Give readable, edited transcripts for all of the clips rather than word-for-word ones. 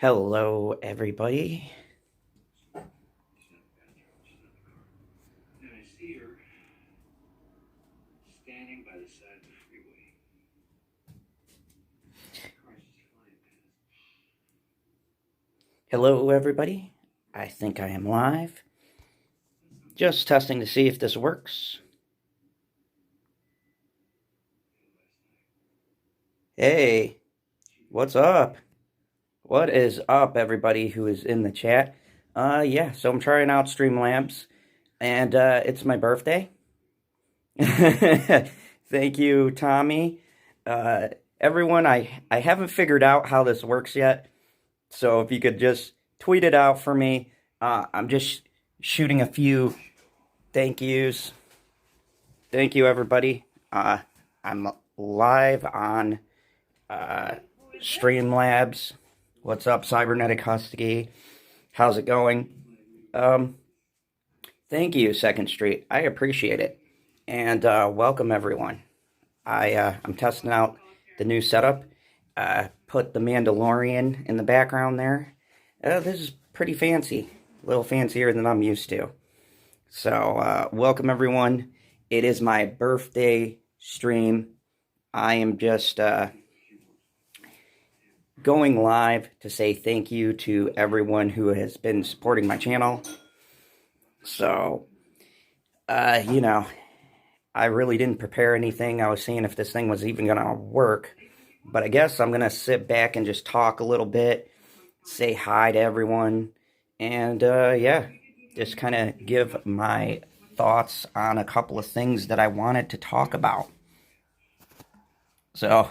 Hello, everybody. And I see her standing by the side of the freeway. Cars just flying past. Hello, everybody. I think I am live. Just testing to see if this works. Hey, what's up? What is up, everybody who is in the chat? Yeah, so I'm trying out Streamlabs, and it's my birthday. Thank you, Tommy. Everyone, I haven't figured out how this works yet, so if you could just tweet it out for me. I'm just shooting a few thank yous. Thank you, everybody. I'm live on Streamlabs. What's up, Cybernetic Husky? How's it going? Um, Thank you, Second Street. I appreciate it. And welcome, everyone. I'm testing out the new setup. Put the Mandalorian in the background there. This is pretty fancy. A little fancier than I'm used to. So, welcome, everyone. It is my birthday stream. I am just going live to say thank you to everyone who has been supporting my channel. So, I really didn't prepare anything. I was seeing if this thing was even going to work. But I guess I'm going to sit back and just talk a little bit, say hi to everyone, and yeah, just kind of give my thoughts on a couple of things that I wanted to talk about. So,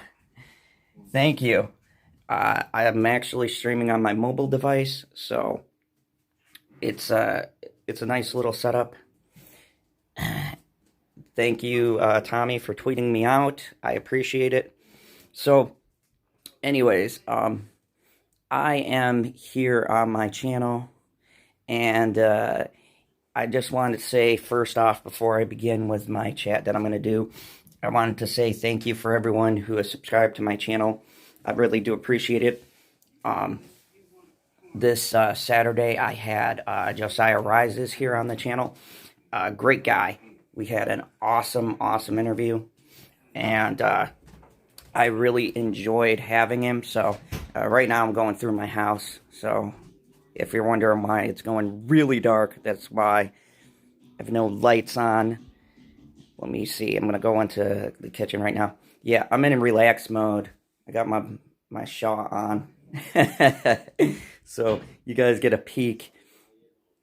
thank you. I am actually streaming on my mobile device, so it's a nice little setup. Thank you, Tommy, for tweeting me out. I appreciate it. So, anyways, I am here on my channel, and I just wanted to say first off, before I begin with my chat that I'm going to do, I wanted to say thank you for everyone who has subscribed to my channel. I really do appreciate it. This Saturday, I had Josiah Rises here on the channel. Great guy. We had an awesome interview, and I really enjoyed having him. So right now I'm going through my house. So if you're wondering why it's going really dark, that's why. I have no lights on. Let me see. I'm going to go into the kitchen right now. Yeah, I'm in relax mode. I got my Shaw on. So you guys get a peek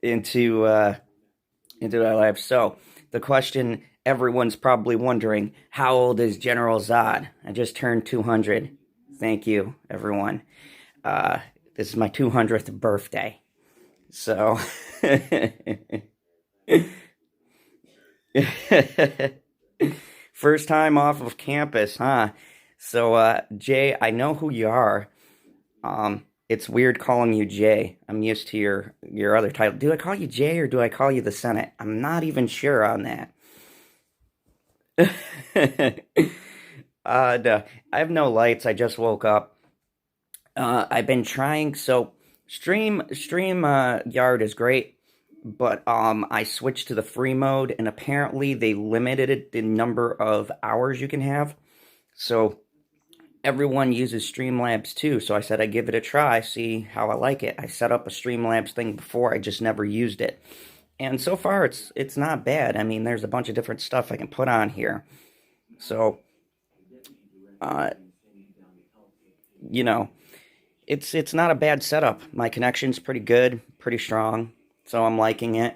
into our life. So the question everyone's probably wondering, how old is General Zod? I just turned 200. Thank you, everyone. This is my 200th birthday. So first time off of campus, huh? So Jay, I know who you are. It's weird calling you Jay. I'm used to your other title. Do I call you Jay or do I call you the Senate? I'm not even sure on that. No, I have no lights. I just woke up. I've been trying. So stream yard is great, but I switched to the free mode, and apparently they limited the number of hours you can have. So everyone uses Streamlabs too. So I said I'd give it a try, see how I like it. I set up a Streamlabs thing before. I just never used it. And so far, it's not bad. I mean, there's a bunch of different stuff I can put on here. So, uh, you know, it's not a bad setup. My connection's pretty good, pretty strong. So I'm liking it.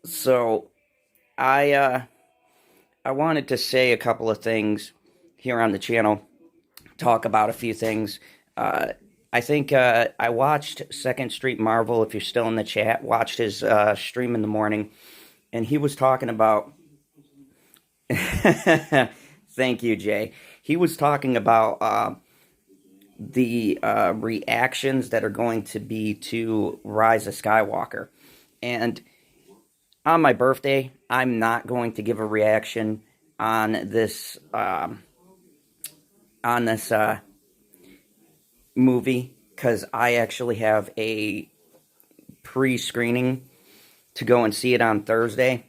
So I wanted to say a couple of things here on the channel, talk about a few things. I think I watched Second Street Marvel, if you're still in the chat, watched his stream in the morning, and he was talking about. Thank you, Jay. He was talking about the reactions that are going to be to Rise of Skywalker. And on my birthday, I'm not going to give a reaction on this on this movie because I actually have a pre-screening to go and see it on Thursday.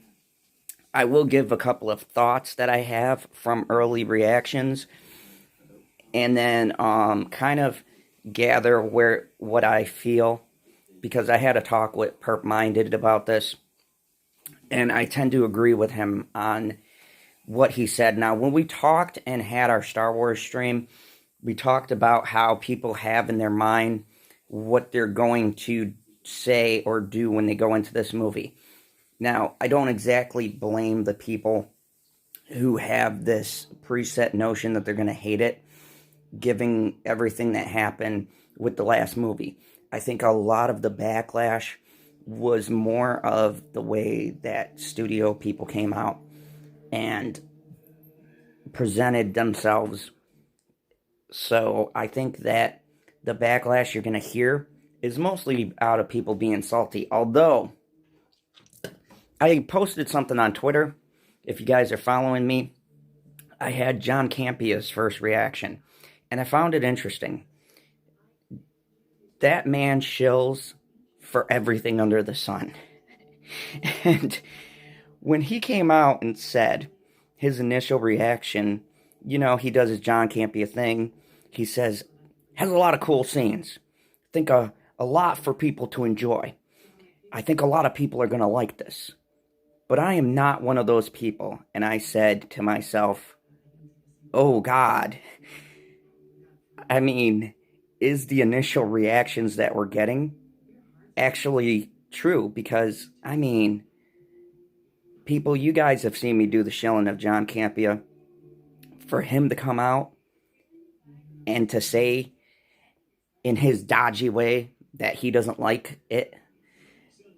I will give a couple of thoughts that I have from early reactions, and then kind of gather what I feel, because I had a talk with Perp Minded about this, and I tend to agree with him on what he said. Now, when we talked and had our Star Wars stream, we talked about how people have in their mind what they're going to say or do when they go into this movie. Now, I don't exactly blame the people who have this preset notion that they're going to hate it, given everything that happened with the last movie. I think a lot of the backlash was more of the way that studio people came out and presented themselves. So I think that the backlash you're going to hear is mostly out of people being salty. Although, I posted something on Twitter. If you guys are following me, I had John Campia's first reaction, and I found it interesting. That man shills for everything under the sun. And when he came out and said his initial reaction, he does his John Campia thing. He says, has a lot of cool scenes. I think a lot for people to enjoy. I think a lot of people are going to like this. But I am not one of those people. And I said to myself, oh God. I mean, is the initial reactions that we're getting actually true? Because, I mean, people, you guys have seen me do the shilling of John Campia. For him to come out and to say in his dodgy way that he doesn't like it,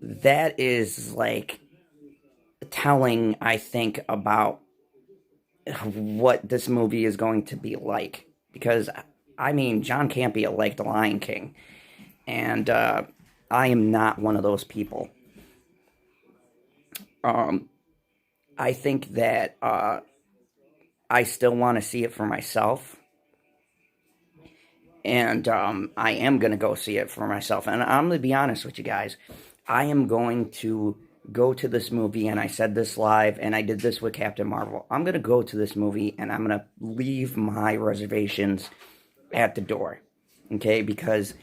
that is like telling, I think, about what this movie is going to be like. Because, I mean, John Campia liked The Lion King, and I am not one of those people. I think that I still want to see it for myself, and I am going to go see it for myself. And I'm going to be honest with you guys, I am going to go to this movie, and I said this live, and I did this with Captain Marvel. I'm going to go to this movie, and I'm going to leave my reservations at the door, okay? Because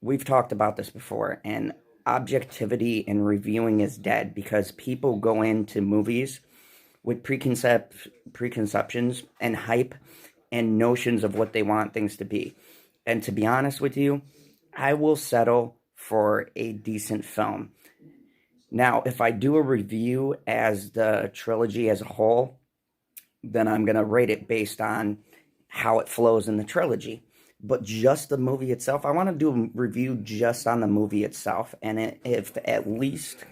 we've talked about this before, and objectivity in reviewing is dead, because people go into movies with preconceptions and hype and notions of what they want things to be. And to be honest with you, I will settle for a decent film. Now, if I do a review as the trilogy as a whole, then I'm going to rate it based on how it flows in the trilogy. But just the movie itself, I want to do a review just on the movie itself. And if at least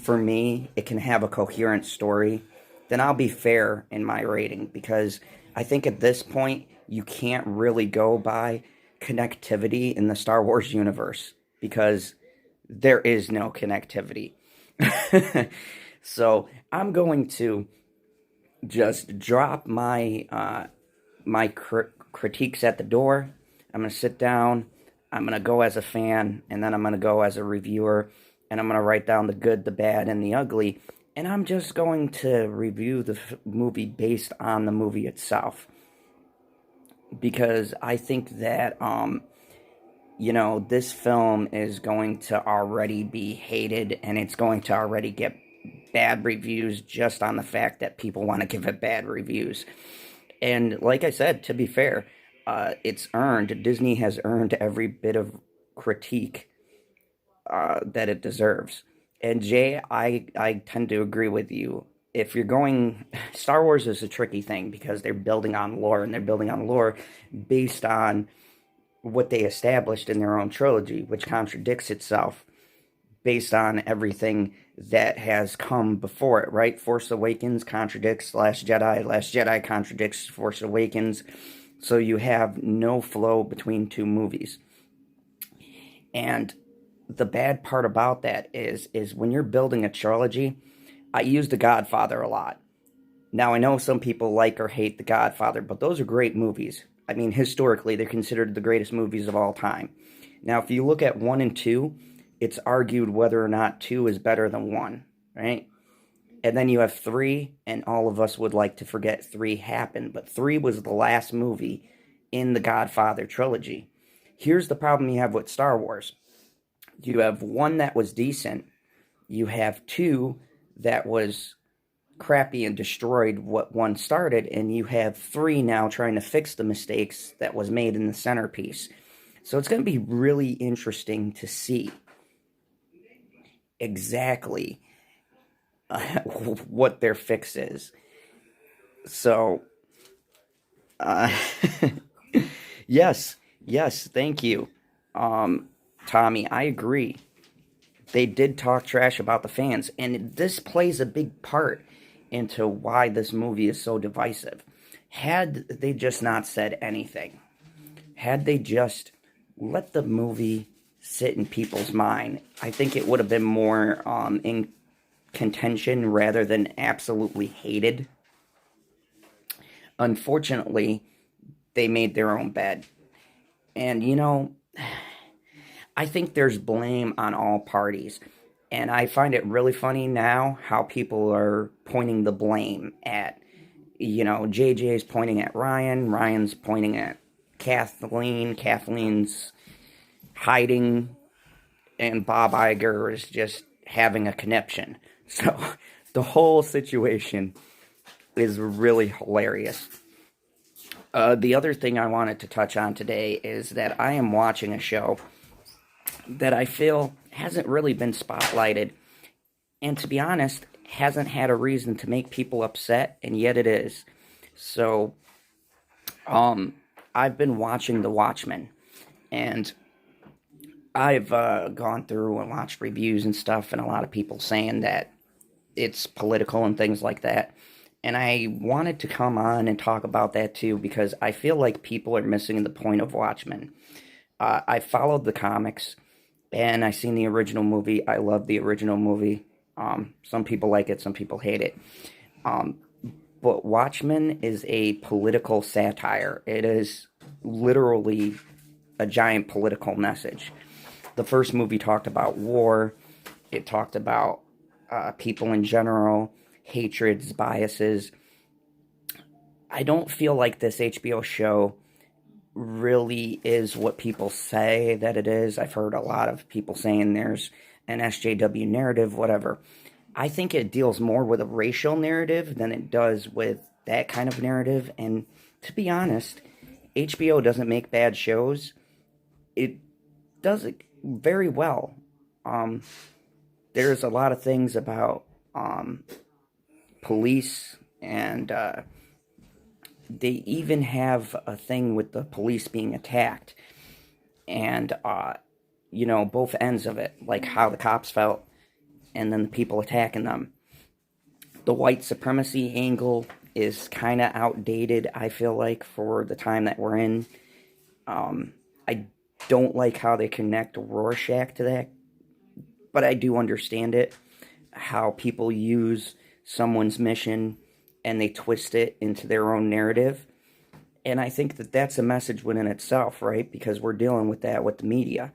for me it can have a coherent story, then I'll be fair in my rating. Because I think at this point, you can't really go by connectivity in the Star Wars universe, because there is no connectivity. So I'm going to just drop my critiques at the door. I'm going to sit down. I'm going to go as a fan, and then I'm going to go as a reviewer, and I'm going to write down the good, the bad, and the ugly. And I'm just going to review the movie based on the movie itself, because I think that this film is going to already be hated, and it's going to already get bad reviews just on the fact that people want to give it bad reviews. And like I said, to be fair, it's earned. Disney has earned every bit of critique that it deserves. And Jay, I tend to agree with you. If you're going, Star Wars is a tricky thing, because they're building on lore, and they're building on lore based on what they established in their own trilogy, which contradicts itself based on everything that has come before it, right? Force Awakens contradicts Last Jedi. Last Jedi contradicts Force Awakens. So you have no flow between two movies. And the bad part about that is when you're building a trilogy, I use The Godfather a lot. Now, I know some people like or hate The Godfather, but those are great movies. I mean, historically, they're considered the greatest movies of all time. Now, if you look at 1 and 2, it's argued whether or not 2 is better than 1, right? And then you have 3, and all of us would like to forget 3 happened, but 3 was the last movie in the Godfather trilogy. Here's the problem you have with Star Wars. You have 1 that was decent, you have 2 that was crappy and destroyed what 1 started, and you have 3 now trying to fix the mistakes that was made in the centerpiece. So it's going to be really interesting to see exactly what their fix is. So, uh, yes, thank you, Tommy. I agree. They did talk trash about the fans, and this plays a big part into why this movie is so divisive. Had they just not said anything, had they just let the movie sit in people's mind, I think it would have been more in contention rather than absolutely hated. Unfortunately, they made their own bed. And, I think there's blame on all parties. And I find it really funny now how people are pointing the blame at, JJ's pointing at Ryan, Ryan's pointing at Kathleen, Kathleen's hiding, and Bob Iger is just having a conniption. So the whole situation is really hilarious. The other thing I wanted to touch on today is that I am watching a show that I feel hasn't really been spotlighted, and to be honest, hasn't had a reason to make people upset, and yet it is. So, I've been watching The Watchmen, and I've gone through and watched reviews and stuff, and a lot of people saying that it's political and things like that. And I wanted to come on and talk about that too, because I feel like people are missing the point of Watchmen. I followed the comics, and I seen the original movie. I love the original movie. Some people like it, some people hate it. But Watchmen is a political satire. It is literally a giant political message. The first movie talked about war. It talked about people in general, hatreds, biases. I don't feel like this HBO show really is what people say that it is. I've heard a lot of people saying there's an SJW narrative, whatever. I think it deals more with a racial narrative than it does with that kind of narrative. And to be honest, HBO doesn't make bad shows. It does it very well. There's a lot of things about police, and they even have a thing with the police being attacked, and both ends of it, like how the cops felt and then the people attacking them. The white supremacy angle is kind of outdated, I feel like, for the time that we're in. I don't like how they connect Rorschach to that, but I do understand it, how people use someone's mission and they twist it into their own narrative. And I think that that's a message within itself, right? Because we're dealing with that with the media,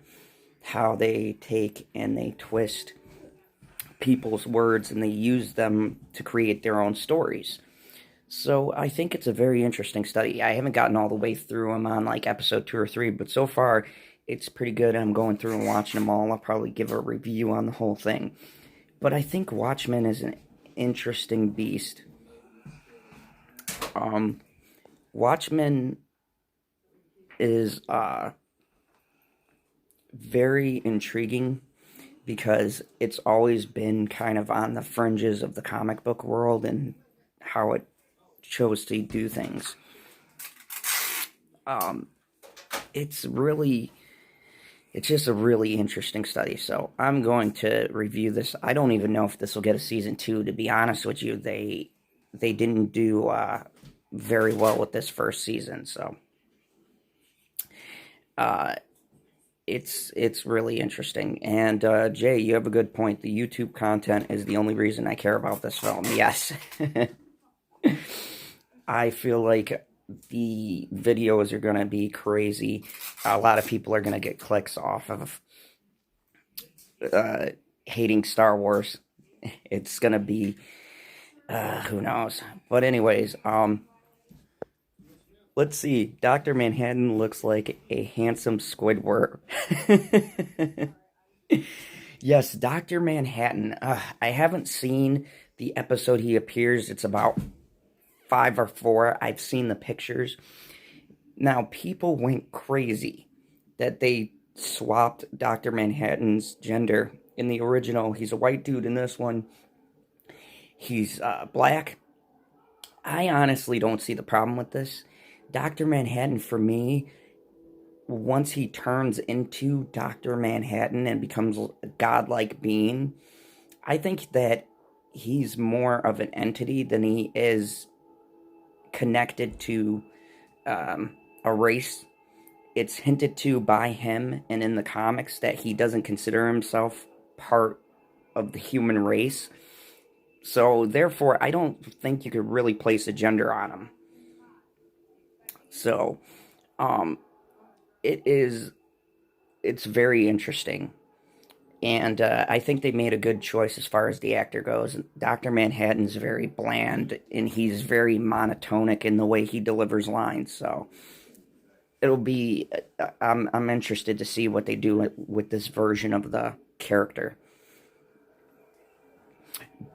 how they take and they twist people's words and they use them to create their own stories. So I think it's a very interesting study. I haven't gotten all the way through. I'm on like episode 2 or 3, but so far it's pretty good. I'm going through and watching them all. I'll probably give a review on the whole thing. But I think Watchmen is an interesting beast. Watchmen is very intriguing because it's always been kind of on the fringes of the comic book world and how it chose to do things. It's just a really interesting study. So I'm going to review this. I don't even know if this will get a season 2. To be honest with you, they didn't do very well with this first season. So it's really interesting. And Jay, you have a good point. The YouTube content is the only reason I care about this film. Yes. I feel like the videos are going to be crazy. A lot of people are going to get clicks off of hating Star Wars. It's going to be, who knows. But anyways, let's see. Dr. Manhattan looks like a handsome Squidward. Yes, Dr. Manhattan. I haven't seen the episode he appears. It's about 5 or 4. I've seen the pictures. Now, people went crazy that they swapped Dr. Manhattan's gender. In the original, he's a white dude. In this one, he's black. I honestly don't see the problem with this. Dr. Manhattan, for me, once he turns into Dr. Manhattan and becomes a godlike being, I think that he's more of an entity than he is connected to a race. It's hinted to by him and in the comics that he doesn't consider himself part of the human race. So, therefore, I don't think you could really place a gender on him. So, it's very interesting. And I think they made a good choice as far as the actor goes. Dr. Manhattan's very bland, and he's very monotonic in the way he delivers lines. So it'll be, I'm interested to see what they do with this version of the character.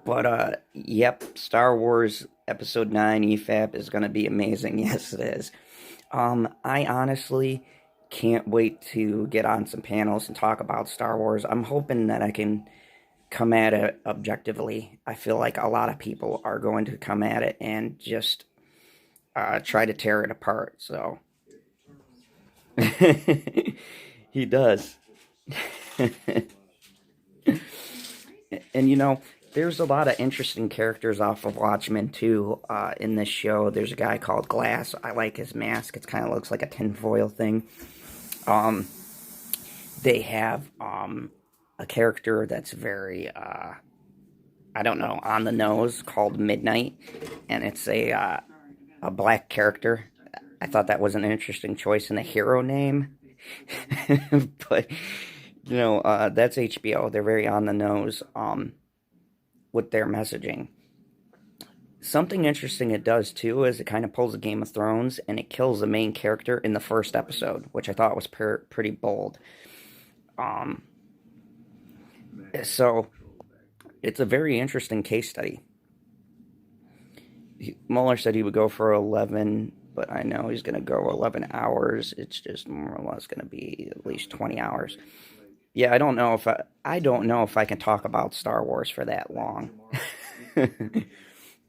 But yep, Star Wars Episode 9 EFAP is going to be amazing. Yes, it is. I honestly can't wait to get on some panels and talk about Star Wars. I'm hoping that I can come at it objectively. I feel like a lot of people are going to come at it and just try to tear it apart. So he does. And you know, there's a lot of interesting characters off of Watchmen too in this show. There's a guy called Glass. I like his mask. It kind of looks like a tinfoil thing. They have a character that's very, I don't know, on the nose called Midnight, and it's a black character. I thought that was an interesting choice in the hero name, but you know, that's HBO. They're very on the nose with their messaging. Something interesting it does too is it kind of pulls a Game of Thrones and it kills the main character in the first episode, which I thought was pretty bold. So it's a very interesting case study. Mueller said he would go for 11, but I know he's going to go 11 hours. It's just more or less going to be at least 20 hours. Yeah, I don't know if I can talk about Star Wars for that long.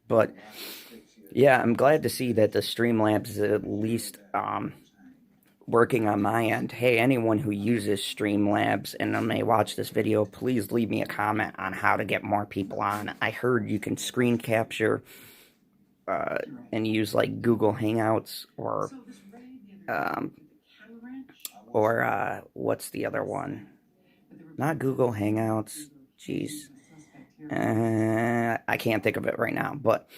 But yeah, I'm glad to see that the Streamlabs is at least working on my end. Hey, anyone who uses Streamlabs and may watch this video, please leave me a comment on how to get more people on. I heard you can screen capture and use like Google Hangouts or what's the other one? Not Google Hangouts. Jeez. I can't think of it right now, but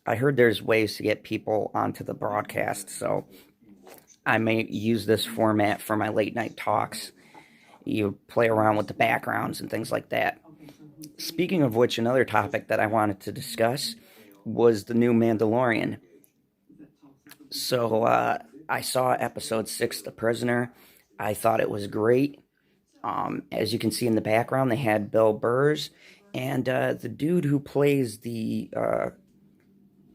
I heard there's ways to get people onto the broadcast, so I may use this format for my late night talks. You play around with the backgrounds and things like that. Speaking of which, another topic that I wanted to discuss was the new Mandalorian. So I saw episode 6, The Prisoner. I thought it was great. As you can see in the background, they had Bill Burrs and the dude who plays the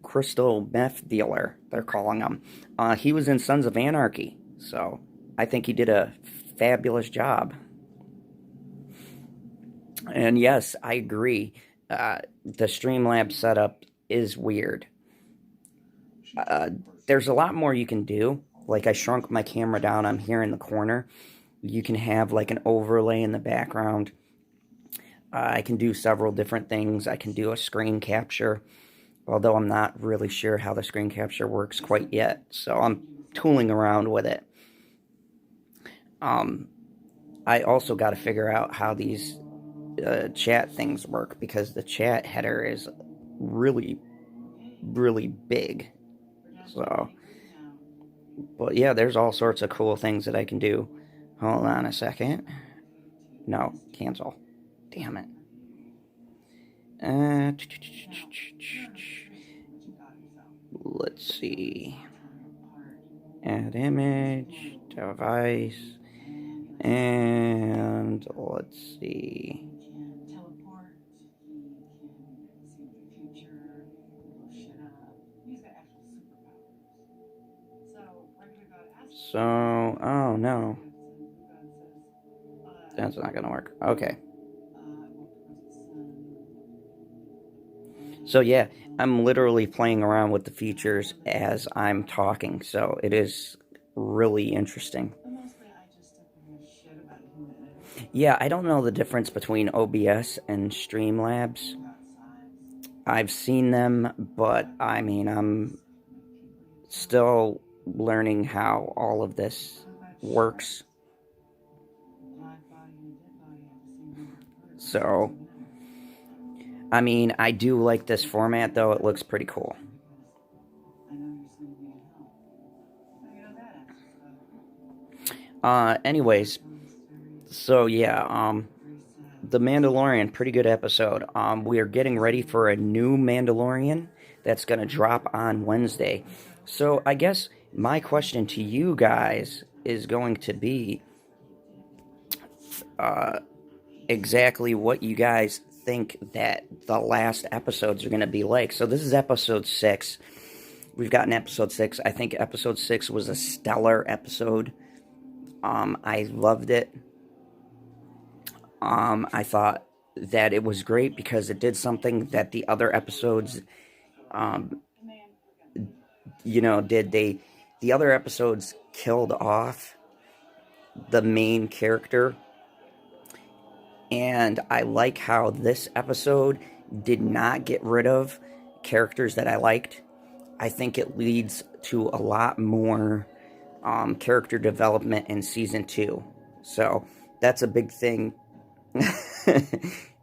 crystal meth dealer, they're calling him. He was in Sons of Anarchy, so I think he did a fabulous job. And yes, I agree. The Streamlabs setup is weird. There's a lot more you can do. Like, I shrunk my camera down. I'm here in the corner. You can have like an overlay in the background. I can do several different things. I can do a screen capture, although I'm not really sure how the screen capture works quite yet. So I'm tooling around with it. I also got to figure out how these chat things work, because the chat header is really, really big. So But yeah, there's all sorts of cool things that I can do. Hold on a second. No, cancel. Damn it. Uh, let's see. Add image, device, and let's see. So, oh no, that's not gonna work. Okay. So yeah, I'm literally playing around with the features as I'm talking, so it is really interesting. Yeah, I don't know the difference between OBS and Streamlabs. I've seen them, but I mean, I'm still learning how all of this works. So, I mean, I do like this format, though. It looks pretty cool. Anyways, so yeah, The Mandalorian, pretty good episode. We are getting ready for a new Mandalorian that's going to drop on Wednesday. So I guess my question to you guys is going to be exactly what you guys think that the last episodes are going to be like. So this is episode 6. We've gotten episode 6. I think episode 6 was a stellar episode. I loved it. I thought that it was great because it did something that the other episodes, um, did. The other episodes killed off the main character, and I like how this episode did not get rid of characters that I liked. I think it leads to a lot more character development in season 2. So that's a big thing.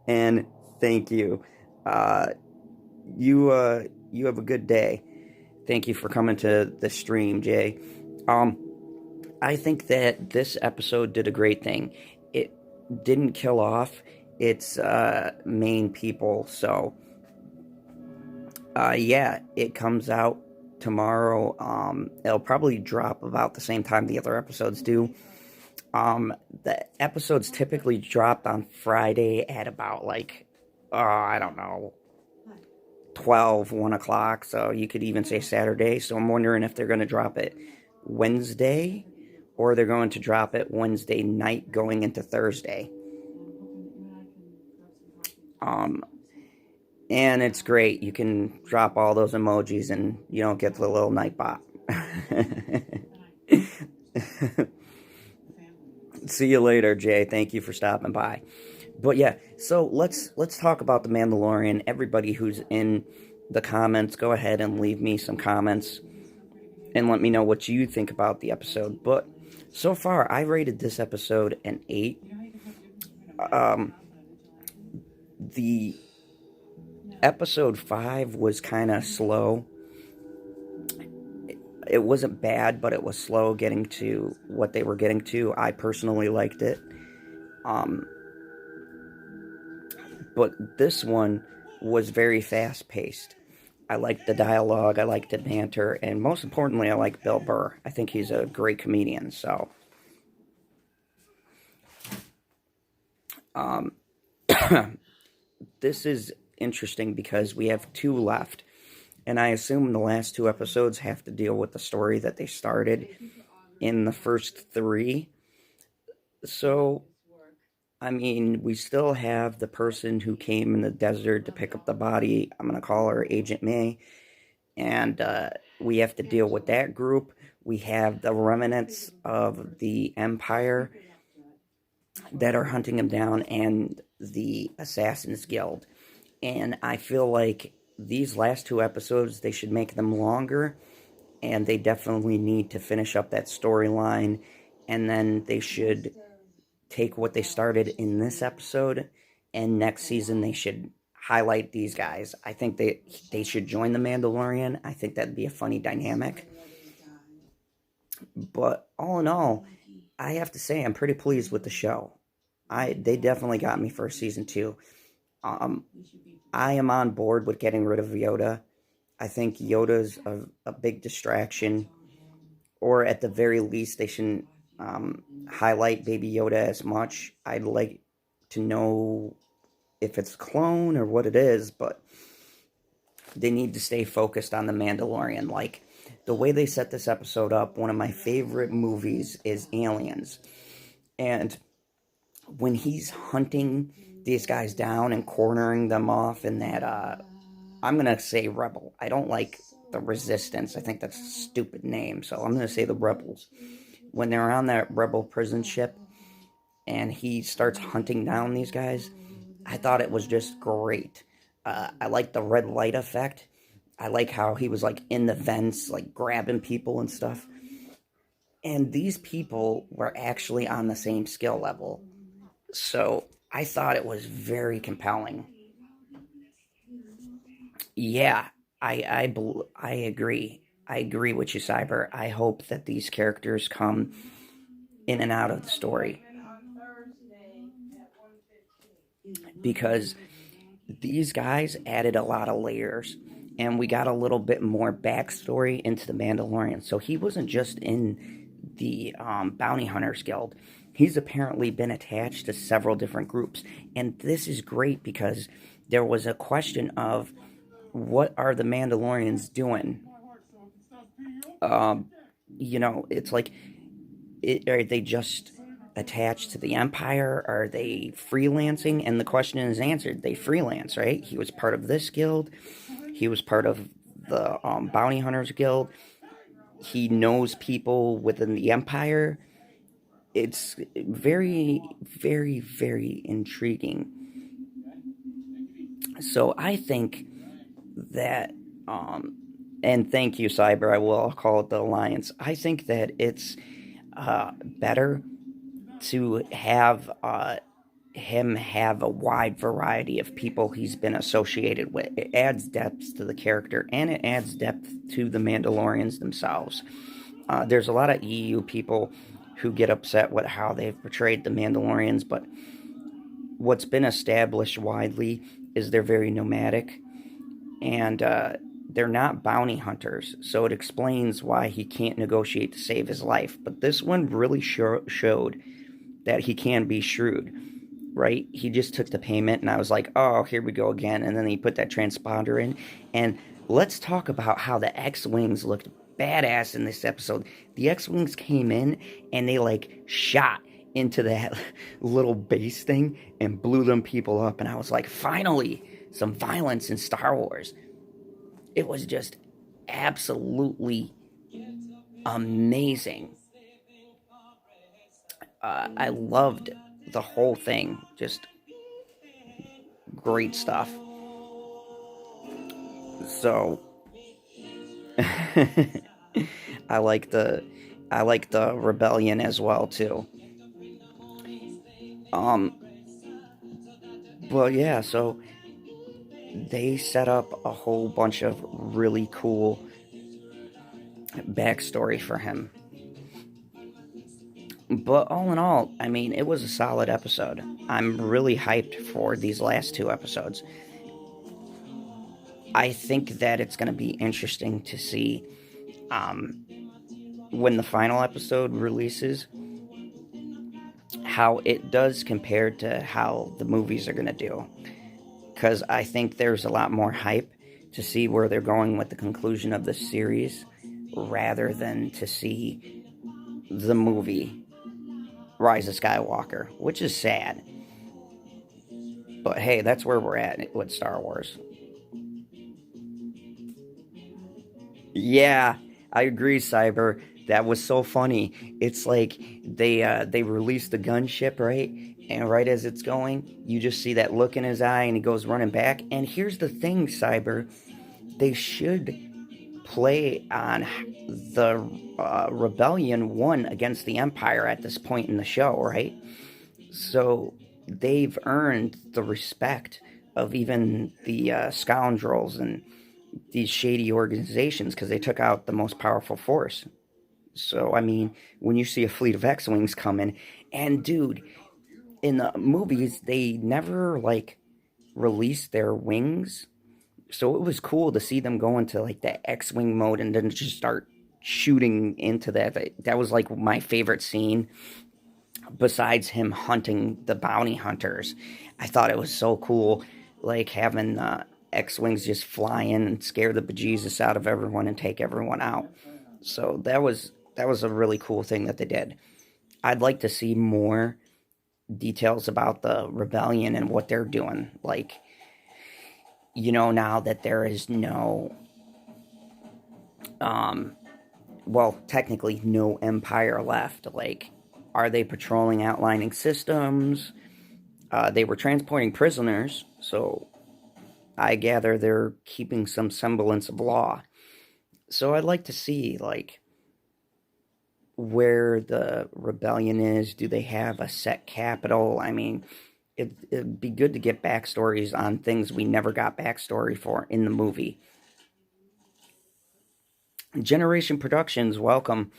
And thank you. Uh, you have a good day. Thank you for coming to the stream, Jay. Um, I think that this episode did a great thing. It didn't kill off its main people, so yeah, it comes out tomorrow. It'll probably drop about the same time the other episodes do. The episodes typically dropped on Friday at about like, I don't know, 12, 1 o'clock. So you could even say Saturday. So I'm wondering if they're going to drop it Wednesday or they're going to drop it Wednesday night going into Thursday. And it's great. You can drop all those emojis and you don't get the little night bot. See you later, Jay. Thank you for stopping by. But yeah, so let's talk about The Mandalorian. Everybody who's in the comments, go ahead and leave me some comments and let me know what you think about the episode. But so far, I rated this episode an 8. The episode 5 was kind of slow. It wasn't bad, but it was slow getting to what they were getting to. I personally liked it. But this one was very fast-paced. I liked the dialogue, I liked the banter, and most importantly, I like Bill Burr. I think he's a great comedian, so... this is interesting because we have 2 left, and I assume the last 2 episodes have to deal with the story that they started in the first 3. So, I mean, we still have the person who came in the desert to pick up the body. I'm going to call her Agent May. And we have to deal with that group. We have the remnants of the Empire that are hunting him down and the Assassin's Guild. And I feel like these last 2 episodes, they should make them longer. And they definitely need to finish up that storyline. And then they should take what they started in this episode, and next season they should highlight these guys. I think they should join the Mandalorian. I think that'd be a funny dynamic. But all in all, I have to say I'm pretty pleased with the show. They definitely got me for season two. Um, I am on board with getting rid of Yoda. I think Yoda's a big distraction, or at the very least, they shouldn't highlight Baby Yoda as much. I'd like to know if it's a clone or what it is, but they need to stay focused on the Mandalorian. Like the way they set this episode up, one of my favorite movies is Aliens. And when he's hunting these guys down and cornering them off in that I'm gonna say rebel. I don't like the resistance. I think that's a stupid name, so I'm gonna say the rebels. When they're on that rebel prison ship and he starts hunting down these guys, I thought it was just great. I like the red light effect. I like how he was like in the vents, like grabbing people and stuff. And these people were actually on the same skill level. So I thought it was very compelling. Yeah, I agree. I agree with you, Cyber. I hope that these characters come in and out of the story because these guys added a lot of layers and we got a little bit more backstory into the Mandalorian. So he wasn't just in the Bounty Hunters Guild. He's apparently been attached to several different groups. And this is great because there was a question of what are the Mandalorians doing? Um, it's like, are they just attached to the Empire? Are they freelancing? And the question is answered. They freelance, right? He was part of this guild. He was part of the Bounty Hunters Guild. He knows people within the Empire. It's very, very, very intriguing. So I think that, and thank you, Cyber. I will call it the Alliance. I think that it's better to have him have a wide variety of people he's been associated with. It adds depth to the character and it adds depth to the Mandalorians themselves. There's a lot of EU people who get upset with how they've portrayed the Mandalorians, but what's been established widely is they're very nomadic and they're not bounty hunters, so it explains why he can't negotiate to save his life. But this one really showed that he can be shrewd, right? He just took the payment, and I was like, oh, here we go again. And then he put that transponder in. And let's talk about how the X-Wings looked badass in this episode. The X-Wings came in, and they, like, shot into that little base thing and blew them people up. And I was like, finally, some violence in Star Wars. It was just absolutely amazing. I loved the whole thing. Just great stuff. So I like the I like the rebellion as well too. Um but yeah, so they set up a whole bunch of really cool backstory for him. But all in all, I mean, it was a solid episode. I'm really hyped for these last two episodes. I think that it's going to be interesting to see um, when the final episode releases how it does compare to how the movies are going to do. Because I think there's a lot more hype to see where they're going with the conclusion of the series rather than to see the movie Rise of Skywalker, which is sad. But hey, that's where we're at with Star Wars. Yeah, I agree, Cyber. That was so funny. It's like they released the gunship, right? And right as it's going, you just see that look in his eye, and he goes running back. And here's the thing, Cyber. They should play on the rebellion won against the Empire at this point in the show, right? So they've earned the respect of even the scoundrels and these shady organizations because they took out the most powerful force. So, I mean, when you see a fleet of X-Wings coming, and dude, in the movies, they never, like, release their wings. So it was cool to see them go into, like, that X-Wing mode and then just start shooting into that. That was, like, my favorite scene, besides him hunting the bounty hunters. I thought it was so cool, like, having X-Wings just fly in and scare the bejesus out of everyone and take everyone out. So that was a really cool thing that they did. I'd like to see more details about the rebellion and what they're doing. Like, now that there is no, um, well, technically no empire left. Like, are they patrolling outlining systems? They were transporting prisoners, so I gather they're keeping some semblance of law. So I'd like to see, like, where the rebellion is. Do they have a set capital? I mean, it'd be good to get backstories on things we never got backstory for in the movie. Generation Productions, welcome.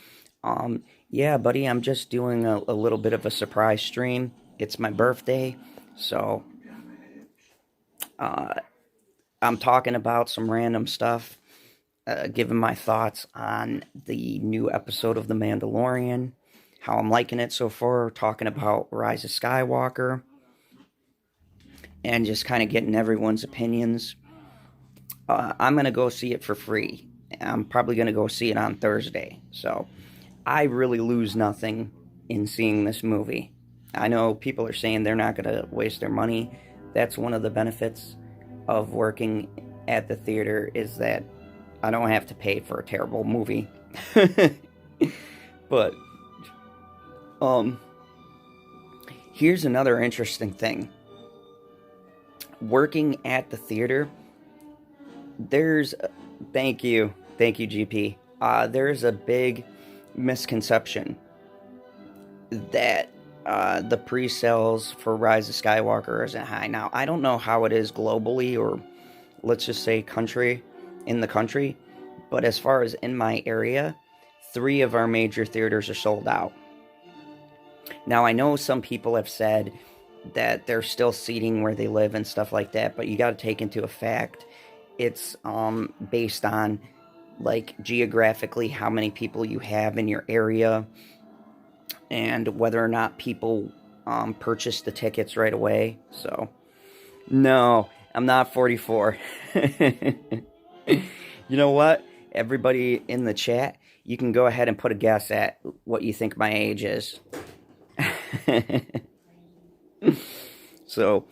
Yeah, buddy, I'm just doing a little bit of a surprise stream. It's my birthday, so uh, I'm talking about some random stuff, giving my thoughts on the new episode of The Mandalorian, how I'm liking it so far, talking about Rise of Skywalker, and just kind of getting everyone's opinions. I'm going to go see it for free. I'm probably going to go see it on Thursday. So I really lose nothing in seeing this movie. I know people are saying they're not going to waste their money. That's one of the benefits of working at the theater, is that I don't have to pay for a terrible movie. But um here's another interesting thing. Working at the theater, there's thank you. Thank you, GP. There's a big misconception that the pre-sales for Rise of Skywalker isn't high. Now, I don't know how it is globally, or let's just say in the country, but as far as in my area, 3 of our major theaters are sold out. Now, I know some people have said that they're still seating where they live and stuff like that, but you got to take into effect it's based on, like, geographically how many people you have in your area, and whether or not people purchase the tickets right away. So, no, I'm not 44. You know what? Everybody in the chat, you can go ahead and put a guess at what you think my age is. So,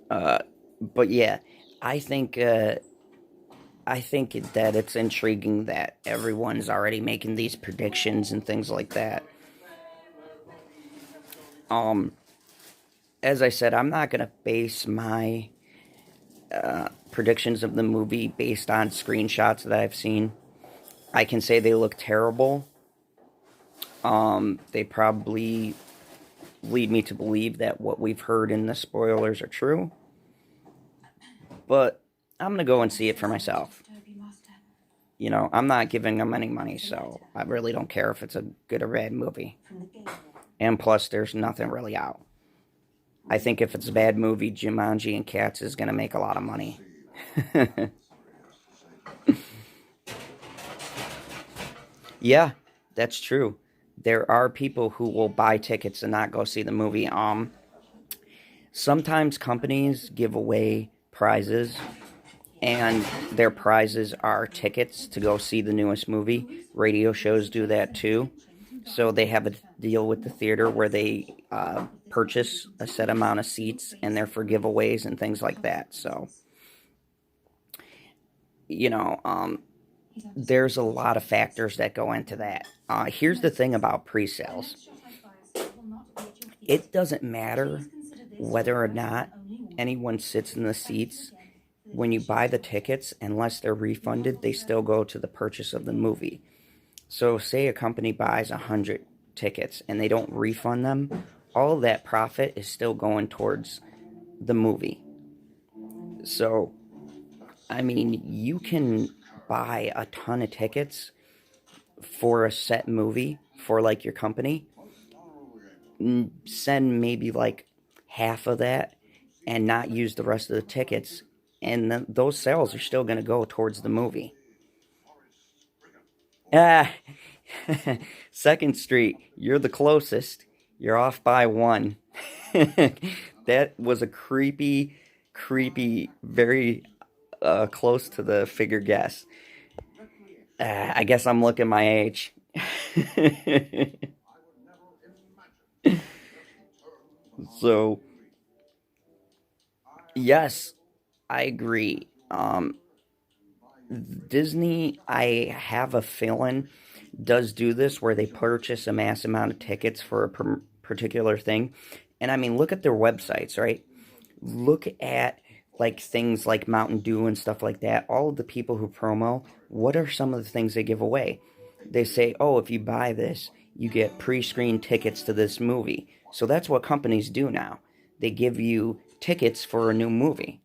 but yeah, I think I think that it's intriguing that everyone's already making these predictions and things like that. Um, as I said, I'm not gonna base my predictions of the movie based on screenshots that I've seen. I can say they look terrible. They probably lead me to believe that what we've heard in the spoilers are true. But I'm going to go and see it for myself. I'm not giving them any money, so I really don't care if it's a good or bad movie. And plus, there's nothing really out. I think if it's a bad movie, Jumanji and Cats is going to make a lot of money. Yeah, that's true. There are people who will buy tickets and not go see the movie. Sometimes companies give away prizes, and their prizes are tickets to go see the newest movie. Radio shows do that too. So they have a deal with the theater where they purchase a set amount of seats, and they're for giveaways and things like that. So, you know, um, there's a lot of factors that go into that. Here's the thing about pre-sales. It doesn't matter whether or not anyone sits in the seats. When you buy the tickets, unless they're refunded, they still go to the purchase of the movie. So say a company buys 100 tickets and they don't refund them, all of that profit is still going towards the movie. So, I mean, you can buy a ton of tickets for a set movie for like your company, send maybe like half of that and not use the rest of the tickets, and those sales are still going to go towards the movie. Ah, Second Street, you're the closest. You're off by one. That was a creepy, very close to the figure guess. I guess I'm looking my age. So, yes, I agree. Disney, I have a feeling, does do this where they purchase a mass amount of tickets for a particular thing. And I mean, look at their websites, right? Look at like things like Mountain Dew and stuff like that. All of the people who promo, what are some of the things they give away? They say, oh, if you buy this, you get pre screened tickets to this movie. So that's what companies do now. They give you tickets for a new movie.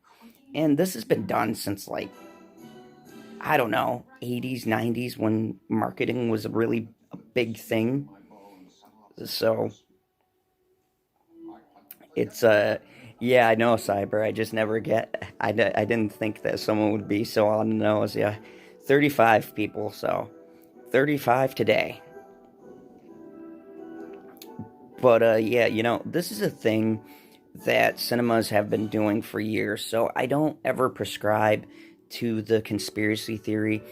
And this has been done since like, I don't know, 80s, 90s when marketing was really a big thing. So it's yeah, I know, Cyber. I just never get. I didn't think that someone would be so on the nose. Yeah, 35 people. So 35 today. But yeah, this is a thing that cinemas have been doing for years. So I don't ever prescribe to the conspiracy theory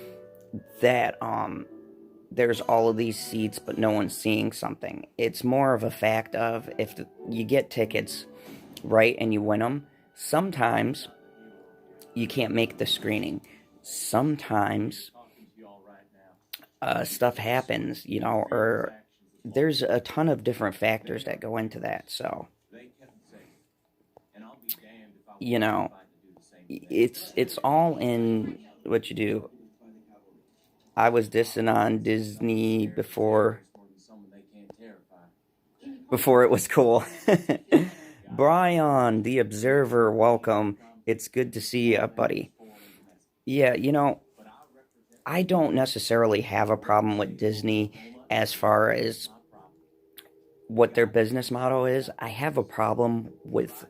that there's all of these seats but no one's seeing something. It's more of a fact of if you get tickets, right, and you win them, sometimes you can't make the screening. Sometimes stuff happens, or there's a ton of different factors that go into that. So, you know, it's all in what you do. I was dissing on Disney before it was cool. Brian, the Observer, welcome. It's good to see you, buddy. Yeah, I don't necessarily have a problem with Disney as far as what their business model is. I have a problem with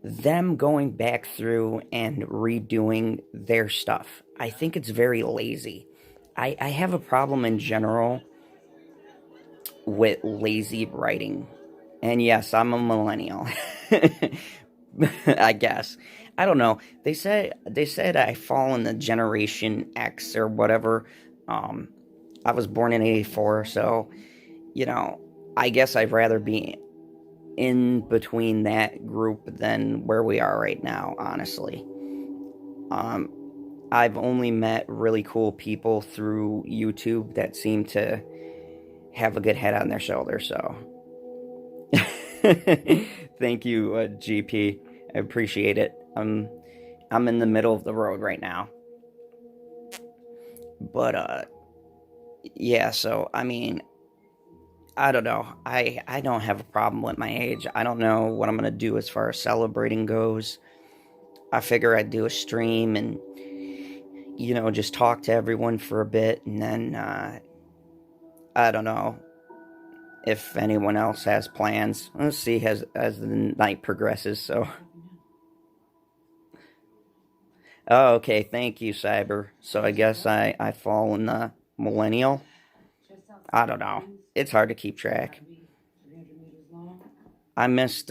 them going back through and redoing their stuff. I think it's very lazy. I have a problem in general with lazy writing. And yes, I'm a millennial. I guess. I don't know. They said I fall in the generation X or whatever. Um I was born in 84, so you know, I guess I'd rather be in between that group than where we are right now, honestly. Um I've only met really cool people through YouTube that seem to have a good head on their shoulders, so thank you, GP. I appreciate it. I'm in the middle of the road right now. But yeah, so I mean, I don't know. I don't have a problem with my age. I don't know what I'm gonna do as far as celebrating goes. I figure I'd do a stream and just talk to everyone for a bit, and then I don't know if anyone else has plans. Let's see as the night progresses. So, oh, okay. Thank you, Cyber. So I guess I fall in the millennial. I don't know. It's hard to keep track. I missed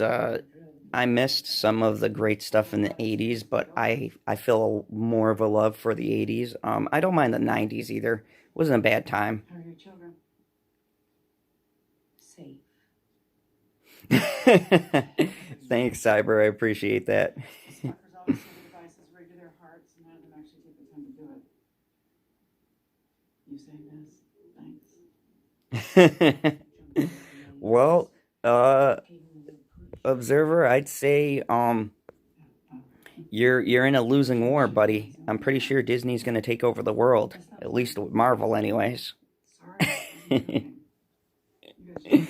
I missed some of the great stuff in the 80s, but I feel more of a love for the 80s. I don't mind the 90s either. It wasn't a bad time. Are your children safe? Thanks, Cyber. I appreciate that. Stalkers always say the devices rigged to their hearts and none of them actually take the time to do it. You say this? Thanks. Well, Observer, I'd say you're in a losing war, buddy. I'm pretty sure Disney's gonna take over the world, at least with Marvel, anyways. Sorry. You guys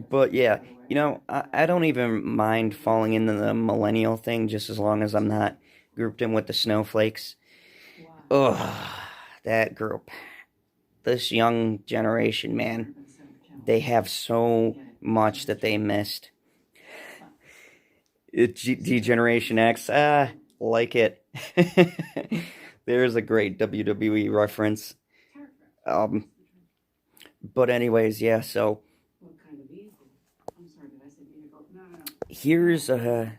But yeah, I don't even mind falling into the millennial thing just as long as I'm not grouped in with the snowflakes. Ugh, that group. This young generation, man. They have so much that they missed. D-Generation X, like it. There's a great WWE reference. But anyways, yeah, so What kind of vehicle? I'm sorry, did I say vehicle? No. here's It was a wheelchair.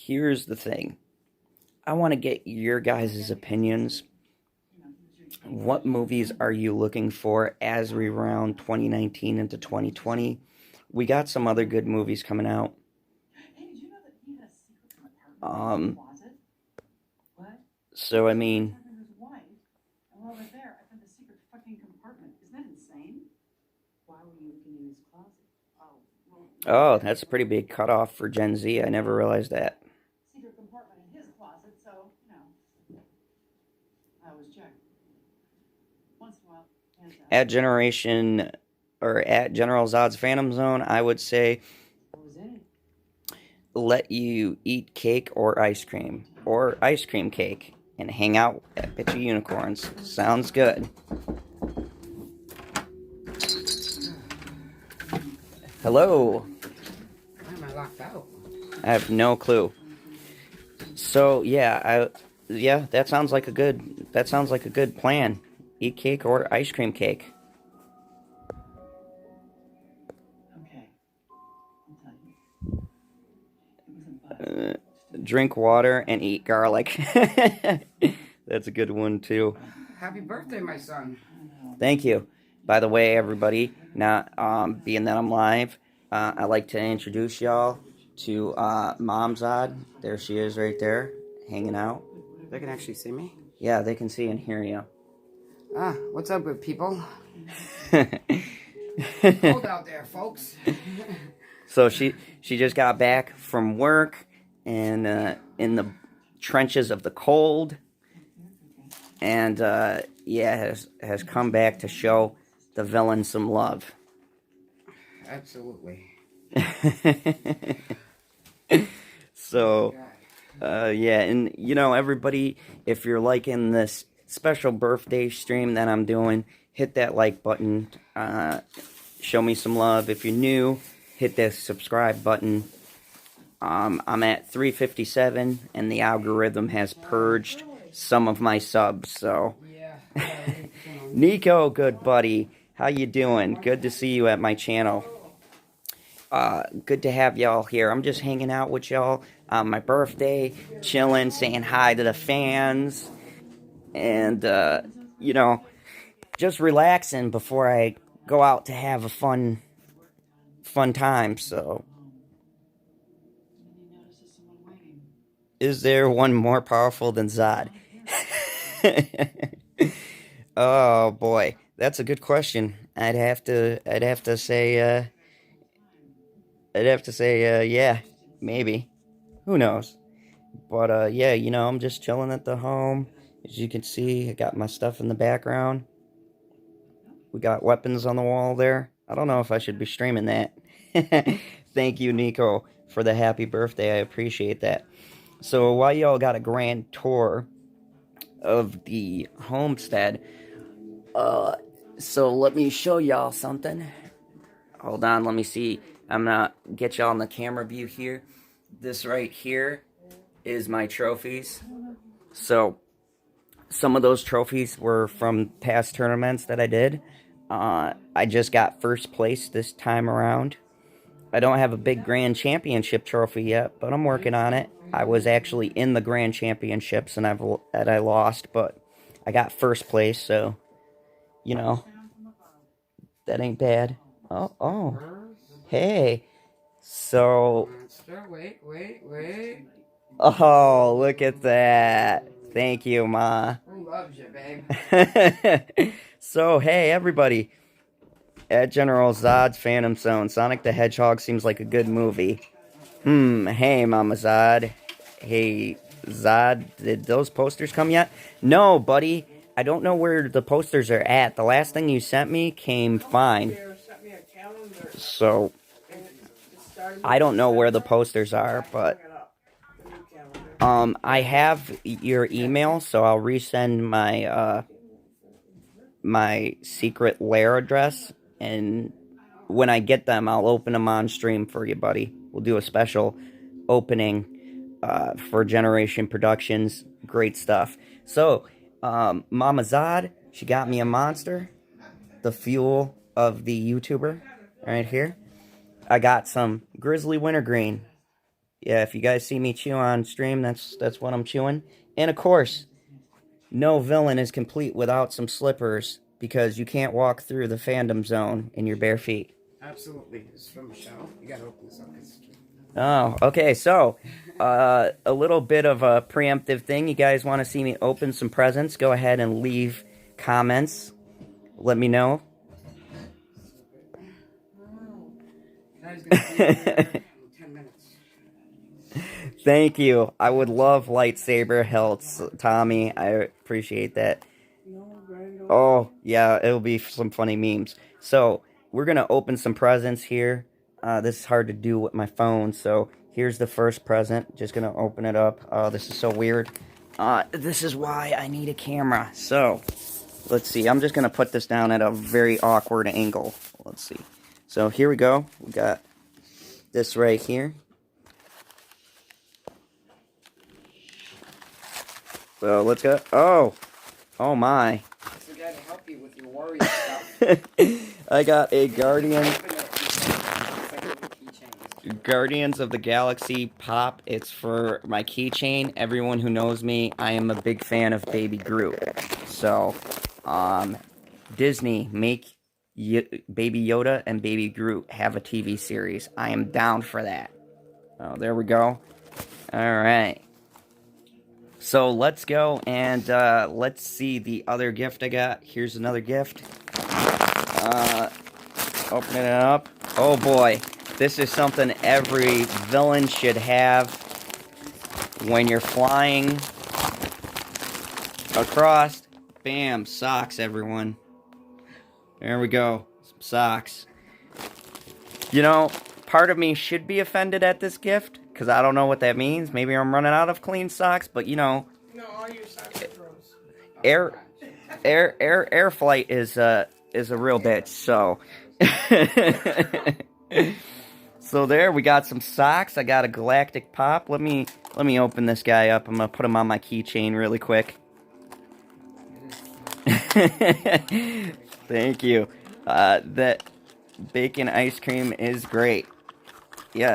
here's the thing. I want to get your guys' opinions. What movies are you looking for as we round 2019 into 2020? We got some other good movies coming out. Hey, did you know that he had a secret compartment in his closet? What? So I mean, Talking to his wife, and while we're there, I found a secret fucking compartment. Isn't that insane? Why were you looking in his closet? oh, that's a pretty big cutoff for Gen Z. I never realized that. Secret compartment in his closet, so, I always check. Once in a while. At Generation, or at General Zod's Phantom Zone, I would say What was in it? let you eat cake or ice cream cake and hang out at Bitchy Unicorns. Sounds good. Hello. Why am I locked out? I have no clue. So yeah, that sounds like a good plan. Eat cake or ice cream cake. Okay. I'll tell you. It was a bus. Drink water and eat garlic. That's a good one too. Happy birthday, my son. Thank you. By the way, everybody, now being that I'm live, I'd like to introduce y'all to Mom Zod. There she is right there, hanging out. They can actually see me? Yeah, they can see and hear you. What's up with people? Cold out there, folks. So she just got back from work and in the trenches of the cold, and has come back to show the villain some love. Absolutely. So, and everybody, if you're liking this special birthday stream that I'm doing, hit that like button. Show me some love. If you're new, hit the subscribe button. I'm at 357, and the algorithm has purged some of my subs. So, Nico, good buddy, how you doing? Good to see you at my channel. Good to have y'all here. I'm just hanging out with y'all on my birthday, chilling, saying hi to the fans, and just relaxing before I go out to have a fun time. So, is there one more powerful than Zod? Oh boy, that's a good question. I'd have to say yeah, maybe. Who knows? But I'm just chilling at the home. As you can see, I got my stuff in the background. We got weapons on the wall there. I don't know if I should be streaming that. Thank you, Nico, for the happy birthday. I appreciate that. So while y'all got a grand tour of the homestead, so let me show y'all something. Hold on, let me see. I'm gonna get y'all in the camera view here. This right here is my trophies. So some of those trophies were from past tournaments that I did. I just got first place this time around. I don't have a big grand championship trophy yet, but I'm working on it. I was actually in the grand championships and I lost, but I got first place, so that ain't bad. Oh, hey. So, Wait. oh, look at that. Thank you, Ma. Who loves you, babe? So, hey, everybody. At General Zod's Phantom Zone, Sonic the Hedgehog seems like a good movie. Hey, Mama Zod. Hey, Zod, did those posters come yet? No, buddy. I don't know where the posters are at. The last thing you sent me came fine. So, I don't know where the posters are, but I have your email, so I'll resend my my secret lair address, and when I get them, I'll open them on stream for you, buddy. We'll do a special opening for Generation Productions. Great stuff. So, Mama Zod, she got me a monster, the fuel of the YouTuber, right here. I got some Grizzly Wintergreen. Yeah, if you guys see me chew on stream, that's what I'm chewing. And of course, no villain is complete without some slippers, because you can't walk through the fandom zone in your bare feet. Absolutely. It's from Michelle. You gotta open this up. Oh, okay. So, a little bit of a preemptive thing. You guys want to see me open some presents? Go ahead and leave comments. Let me know. Guy's gonna be here in 10 minutes. Thank you. I would love lightsaber hilts, Tommy. I appreciate that. Oh, yeah, it'll be some funny memes. So, we're going to open some presents here. This is hard to do with my phone, so here's the first present. Just going to open it up. Oh, this is so weird. This is why I need a camera. So, let's see. I'm just going to put this down at a very awkward angle. Let's see. So, here we go. We got this right here. So, let's go. Oh my. It's a guy to help you with your warrior stuff. I got a Guardians of the Galaxy pop. It's for my keychain. Everyone who knows me, I am a big fan of Baby Groot. So, Disney, make Baby Yoda and Baby Groot have a TV series. I am down for that. Oh, there we go. Alright. So, let's go and let's see the other gift I got. Here's another gift. Opening it up. Oh boy. This is something every villain should have when you're flying across. Bam, socks, everyone. There we go. Some socks. You know, part of me should be offended at this gift, because I don't know what that means. Maybe I'm running out of clean socks, but you know. No, all your socks are gross. Air flight is a real bitch, so. So there, we got some socks. I got a Galactic Pop. Let me open this guy up. I'm gonna put him on my keychain really quick. Thank you. That bacon ice cream is great. Yeah.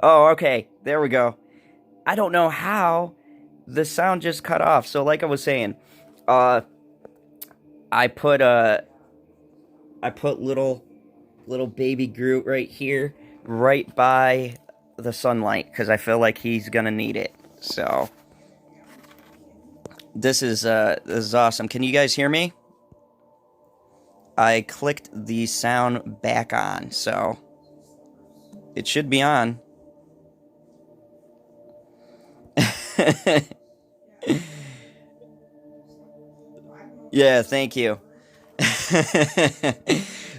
Oh, okay. There we go. I don't know how the sound just cut off. So like I was saying, I put little baby Groot right here, right by the sunlight, because I feel like he's gonna need it. So this is awesome. Can you guys hear me? I clicked the sound back on, so it should be on. Yeah, thank you.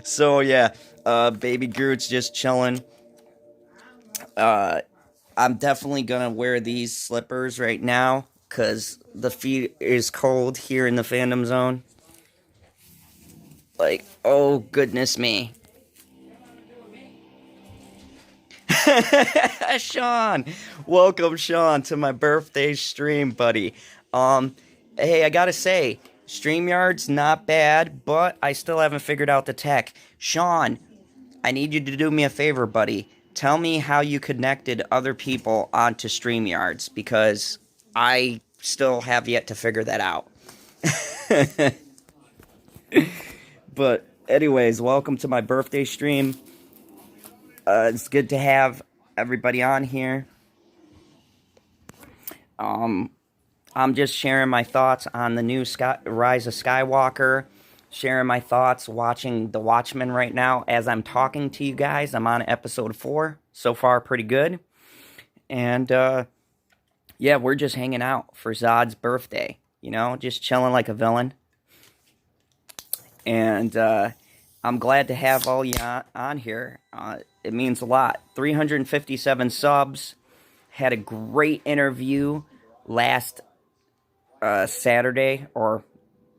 So yeah, Baby Groot's just chilling. I'm definitely gonna wear these slippers right now, cause the feet is cold here in the fandom zone. Like, oh goodness me. Sean, welcome Sean to my birthday stream, buddy. Hey, I gotta say, StreamYard's not bad, but I still haven't figured out the tech. Sean, I need you to do me a favor, buddy. Tell me how you connected other people onto StreamYards, because I still have yet to figure that out. But anyways, welcome to my birthday stream. It's good to have everybody on here. I'm just sharing my thoughts on the new Rise of Skywalker, sharing my thoughts watching The Watchmen right now. As I'm talking to you guys, I'm on episode 4. So far, pretty good. And, yeah, we're just hanging out for Zod's birthday. You know, just chilling like a villain. And, I'm glad to have all you on here. It means a lot. 357 subs. Had a great interview last Saturday, or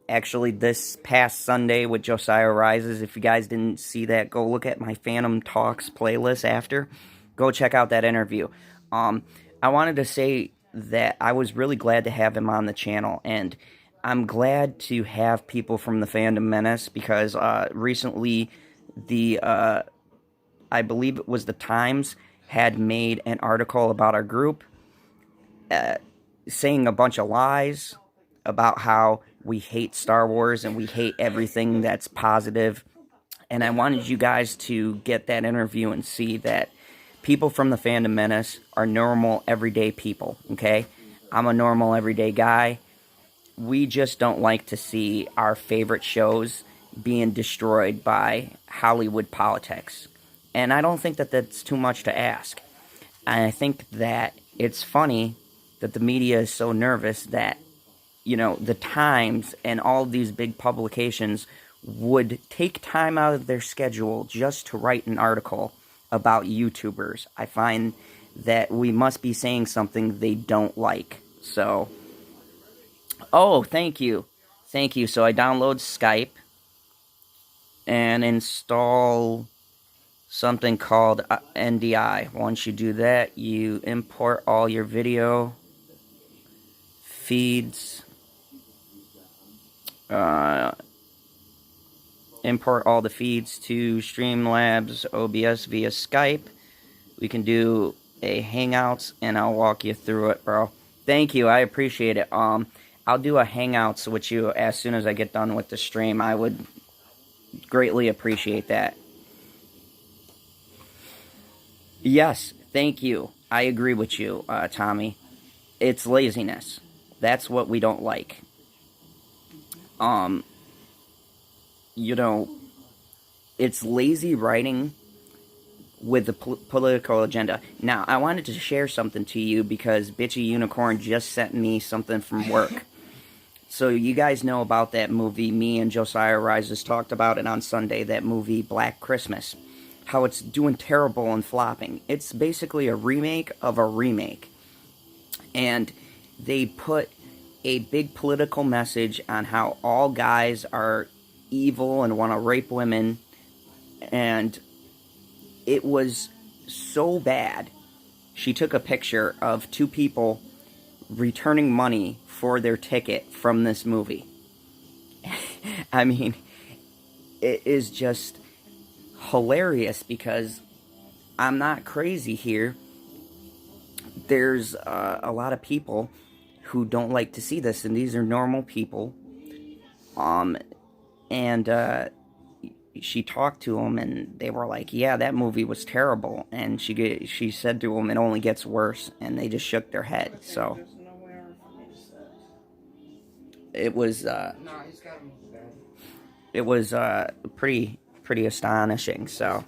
actually this past Sunday, with Josiah Rises. If you guys didn't see that, go look at my Phantom Talks playlist after. Go check out that interview. I wanted to say that I was really glad to have him on the channel, and I'm glad to have people from the Fandom Menace, because recently I believe it was the Times had made an article about our group, saying a bunch of lies about how we hate Star Wars and we hate everything that's positive. And I wanted you guys to get that interview and see that people from the Fandom Menace are normal, everyday people, okay? I'm a normal, everyday guy. We just don't like to see our favorite shows being destroyed by Hollywood politics. And I don't think that that's too much to ask. And I think that it's funny that the media is so nervous that, you know, the Times and all of these big publications would take time out of their schedule just to write an article about YouTubers. I find that we must be saying something they don't like. So, oh, thank you. Thank you. So I download Skype and install something called NDI. Once you do that, you import all your video feeds, import all the feeds to Streamlabs OBS via Skype. We can do a Hangouts, and I'll walk you through it, bro. Thank you, I appreciate it. I'll do a Hangouts with you as soon as I get done with the stream. I would greatly appreciate that. Yes, thank you. I agree with you, Tommy. It's laziness. That's what we don't like. You know, it's lazy writing with the political agenda. Now, I wanted to share something to you because Bitchy Unicorn just sent me something from work. So you guys know about that movie, me and Josiah Rises talked about it on Sunday, that movie Black Christmas. How it's doing terrible and flopping. It's basically a remake of a remake. And they put a big political message on how all guys are evil and want to rape women, and it was so bad. She took a picture of 2 people returning money for their ticket from this movie. I mean, it is just hilarious because I'm not crazy here. There's a lot of people who don't like to see this, and these are normal people. And she talked to them, and they were like, "Yeah, that movie was terrible." And she said to them, "It only gets worse," and they just shook their head. So it was it was pretty astonishing. So,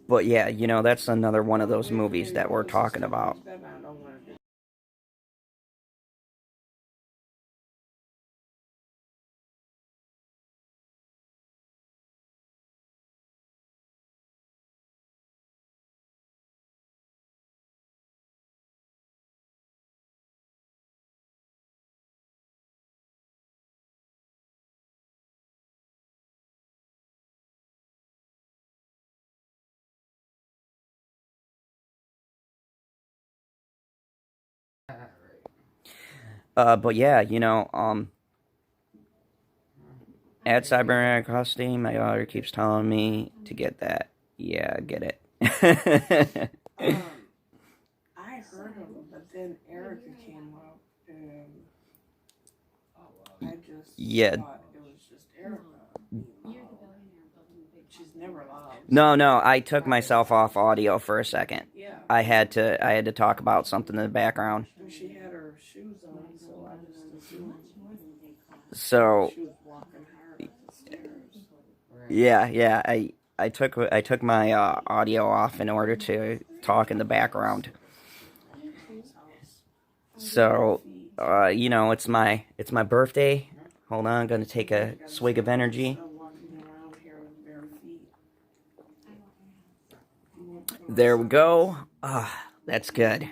but yeah, you know, that's another one of those movies that we're talking about. But yeah, you know, at Cybernetic Custody, my daughter keeps telling me to get that. Yeah, get it. I heard him, but then Erica came up, and I just Yeah. thought it was just Erica being loud. She's never loud. No, I took myself off audio for a second. Yeah. I had to talk about something in the background. And she had her shoes on, so I just assumed So she was walking hard up the stairs. yeah, I took my audio off in order to talk in the background. So you know, it's my birthday. Hold on, I'm gonna take a swig of energy. I'm walking around here with bare feet. There we go. That's good.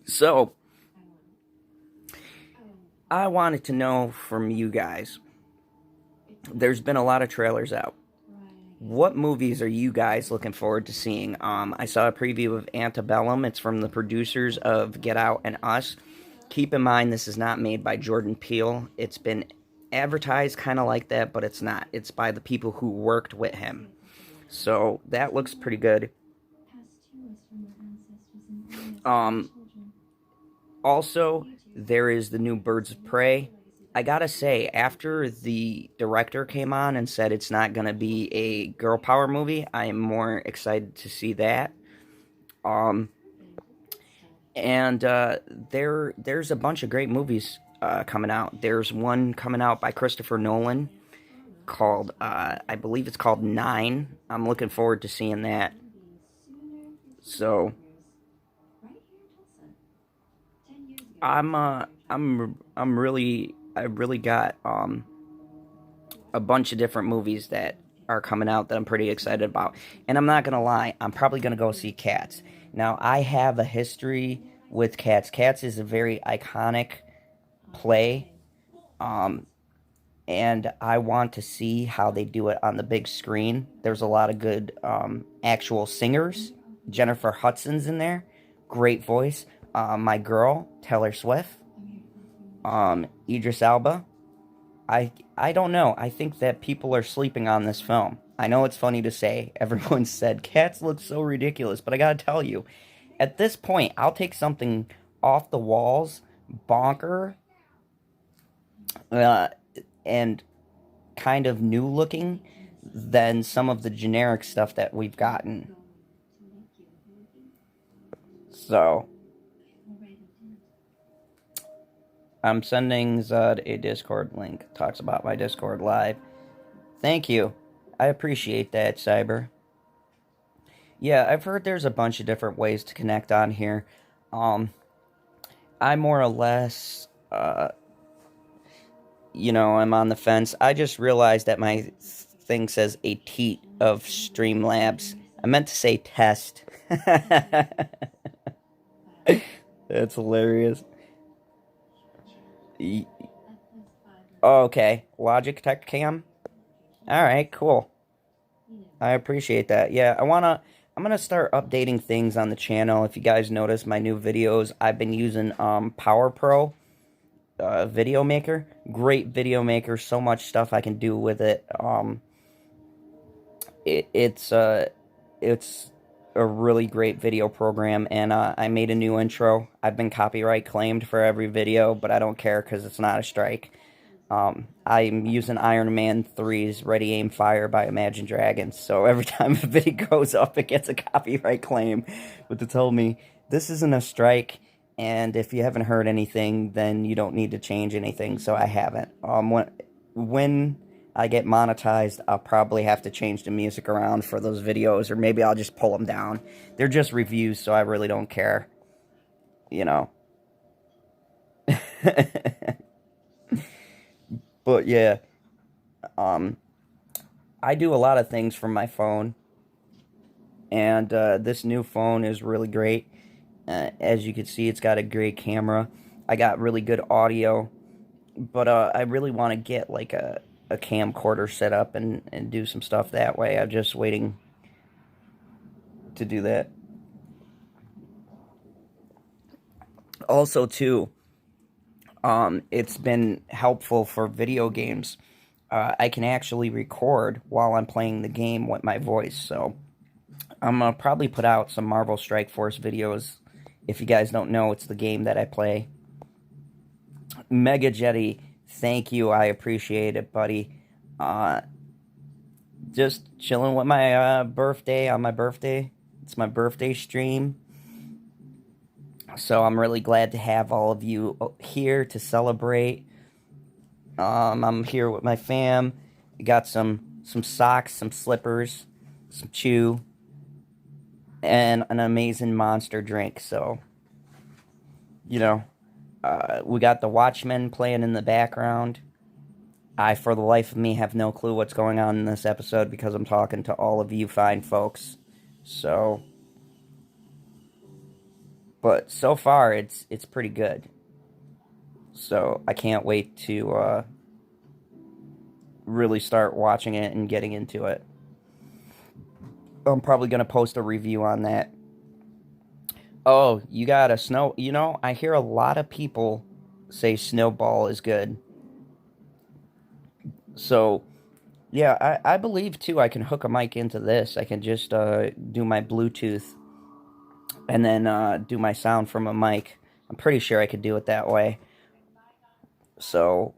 So I wanted to know from you guys. There's been a lot of trailers out. What movies are you guys looking forward to seeing? I saw a preview of Antebellum. It's from the producers of Get Out and Us. Keep in mind, this is not made by Jordan Peele. It's been advertised kind of like that, but it's not. It's by the people who worked with him. So that looks pretty good. Also, there is the new Birds of Prey. I gotta say, after the director came on and said it's not gonna be a girl power movie, I am more excited to see that. There's a bunch of great movies coming out. There's one coming out by Christopher Nolan called, I believe it's called Nine. I'm looking forward to seeing that. So I really got a bunch of different movies that are coming out that I'm pretty excited about. And I'm not gonna lie, I'm probably gonna go see Cats. Now, I have a history with Cats. Cats is a very iconic play. And I want to see how they do it on the big screen. There's a lot of good actual singers. Jennifer Hudson's in there. Great voice. My girl, Taylor Swift. Idris Elba. I don't know. I think that people are sleeping on this film. I know it's funny to say. Everyone said Cats look so ridiculous, but I gotta tell you, at this point, I'll take something off the walls, bonker, and kind of new looking than some of the generic stuff that we've gotten. So I'm sending Zud a Discord link. Talks about my Discord live. Thank you. I appreciate that, Cyber. Yeah, I've heard there's a bunch of different ways to connect on here. I more or less, I'm on the fence. I just realized that my thing says a teat of Streamlabs. I meant to say test. That's hilarious. Oh, okay. Logitech cam. All right, cool. I appreciate that. Yeah, I'm gonna start updating things on the channel. If you guys notice my new videos, I've been using Power Pro Video Maker. Great video maker. So much stuff I can do with it. It's a really great video program, and I made a new intro. I've been copyright claimed for every video, but I don't care because it's not a strike. I'm using Iron Man 3's Ready, Aim, Fire by Imagine Dragons, so every time a video goes up, it gets a copyright claim. But to tell me, this isn't a strike, and if you haven't heard anything, then you don't need to change anything, so I haven't. When I get monetized, I'll probably have to change the music around for those videos, or maybe I'll just pull them down. They're just reviews, so I really don't care. But yeah, I do a lot of things from my phone, and this new phone is really great. As you can see, it's got a great camera. I got really good audio, but I really want to get like a camcorder set up and do some stuff that way. I'm just waiting to do that. Also, too, It's been helpful for video games. I can actually record while I'm playing the game with my voice, so I'm gonna probably put out some Marvel Strike Force videos. If you guys don't know, it's the game that I play. Mega Jetty, thank you. I appreciate it, buddy. Just chilling with my birthday on my birthday. It's my birthday stream. So I'm really glad to have all of you here to celebrate. I'm here with my fam. We got some socks, some slippers, some chew, and an amazing Monster drink. So, you know, we got the Watchmen playing in the background. I, for the life of me, have no clue what's going on in this episode because I'm talking to all of you fine folks. So, but so far it's pretty good. So I can't wait to really start watching it and getting into it. I'm probably gonna post a review on that. Oh, you got a snow. You know, I hear a lot of people say Snowball is good. So, yeah, I believe, too, I can hook a mic into this. I can just do my Bluetooth and then do my sound from a mic. I'm pretty sure I could do it that way. So,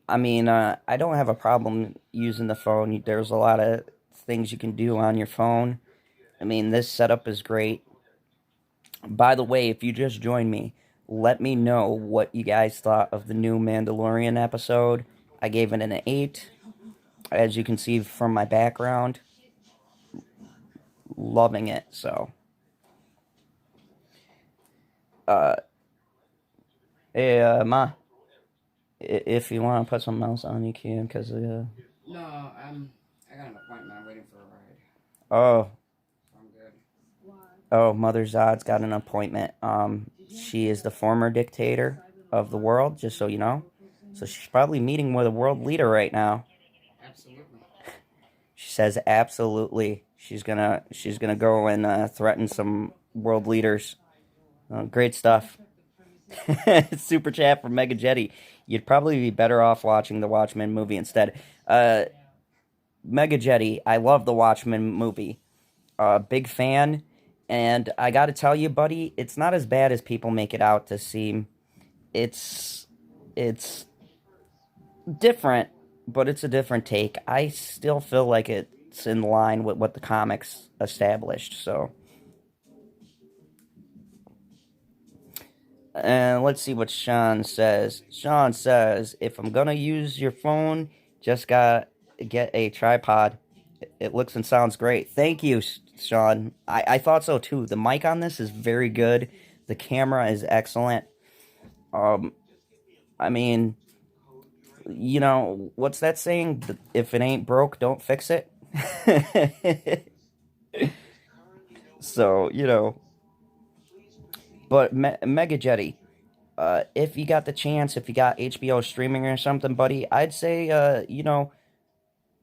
I mean, I don't have a problem using the phone. There's a lot of things you can do on your phone. I mean, this setup is great. By the way, if you just joined me, let me know what you guys thought of the new Mandalorian episode. I gave it an 8. As you can see from my background. Loving it, so. Hey, Ma. If you want to put something else on, you can, because, No, I got an appointment. I'm waiting for a ride. Oh. I'm good. Oh, Mother Zod's got an appointment. She is the former dictator of the world, just so you know. So she's probably meeting with a world leader right now. Absolutely. She says absolutely. She's gonna go and threaten some world leaders. Great stuff. Super chat from Mega Jetty. You'd probably be better off watching the Watchmen movie instead. Mega Jetty, I love the Watchmen movie. Big fan. And I gotta tell you, buddy, it's not as bad as people make it out to seem. It's different, but it's a different take. I still feel like it's in line with what the comics established, so. And let's see what Sean says. Sean says, if I'm gonna use your phone, just gotta get a tripod. It looks and sounds great. Thank you, Sean. I thought so too. The mic on this is very good. The camera is excellent. I mean, you know, what's that saying? If it ain't broke, don't fix it. So, you know. But Mega Jetty, if you got the chance, if you got HBO streaming or something, buddy, I'd say, you know,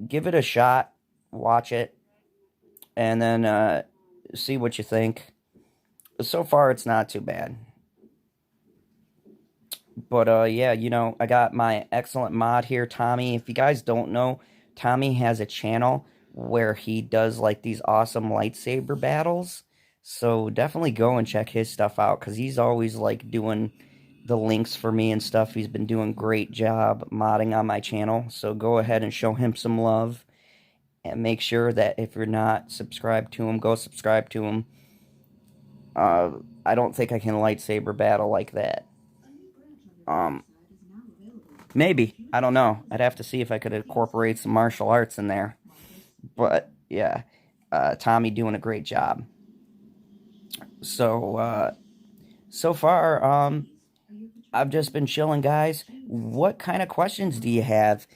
give it a shot, watch it, and then see what you think. So far, it's not too bad. But, yeah, you know, I got my excellent mod here, Tommy. If you guys don't know, Tommy has a channel where he does, like, these awesome lightsaber battles. So definitely go and check his stuff out, because he's always, like, doing the links for me and stuff. He's been doing a great job modding on my channel. So go ahead and show him some love. And make sure that if you're not subscribed to him, go subscribe to him. I don't think I can lightsaber battle like that. Maybe. I don't know. I'd have to see if I could incorporate some martial arts in there. But, yeah. Tommy doing a great job. So, so far, I've just been chilling, guys. What kind of questions do you have,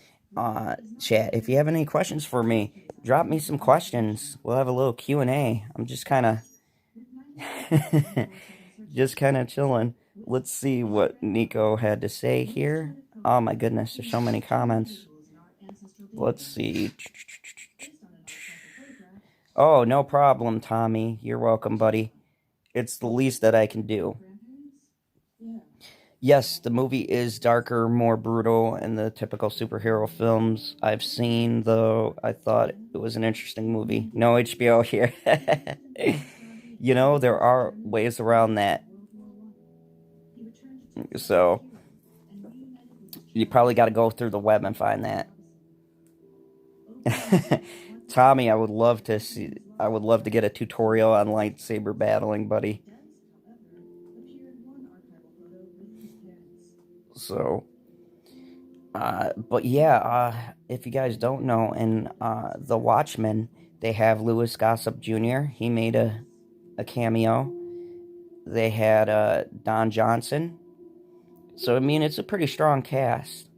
chat? If you have any questions for me, drop me some questions. We'll have a little Q&A. I'm just kind of... just kind of chilling. Let's see what Nico had to say here. Oh my goodness, there's so many comments. Let's see. Oh, no problem, Tommy. You're welcome, buddy. It's the least that I can do. Yes, the movie is darker, more brutal than the typical superhero films I've seen, though I thought it was an interesting movie. No HBO here. You know, there are ways around that. So, you probably got to go through the web and find that. Tommy, I would love to get a tutorial on lightsaber battling, buddy. So, but yeah, if you guys don't know, in The Watchmen, they have Louis Gossett Jr. He made a cameo. They had Don Johnson. So, I mean, it's a pretty strong cast.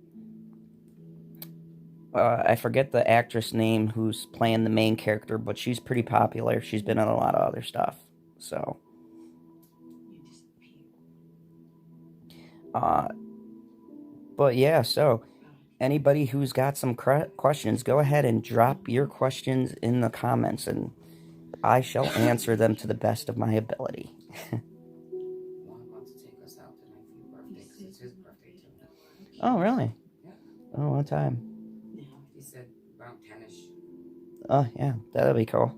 I forget the actress name who's playing the main character, but she's pretty popular. She's been in a lot of other stuff. So, uh, but yeah, so anybody who's got some questions, go ahead and drop your questions in the comments, and I shall answer them to the best of my ability. Juan wants to take us out tonight for your birthday because it's his birthday too. Oh, really? Yeah. Oh, what time? He said about 10ish. Oh, yeah, that'll be cool.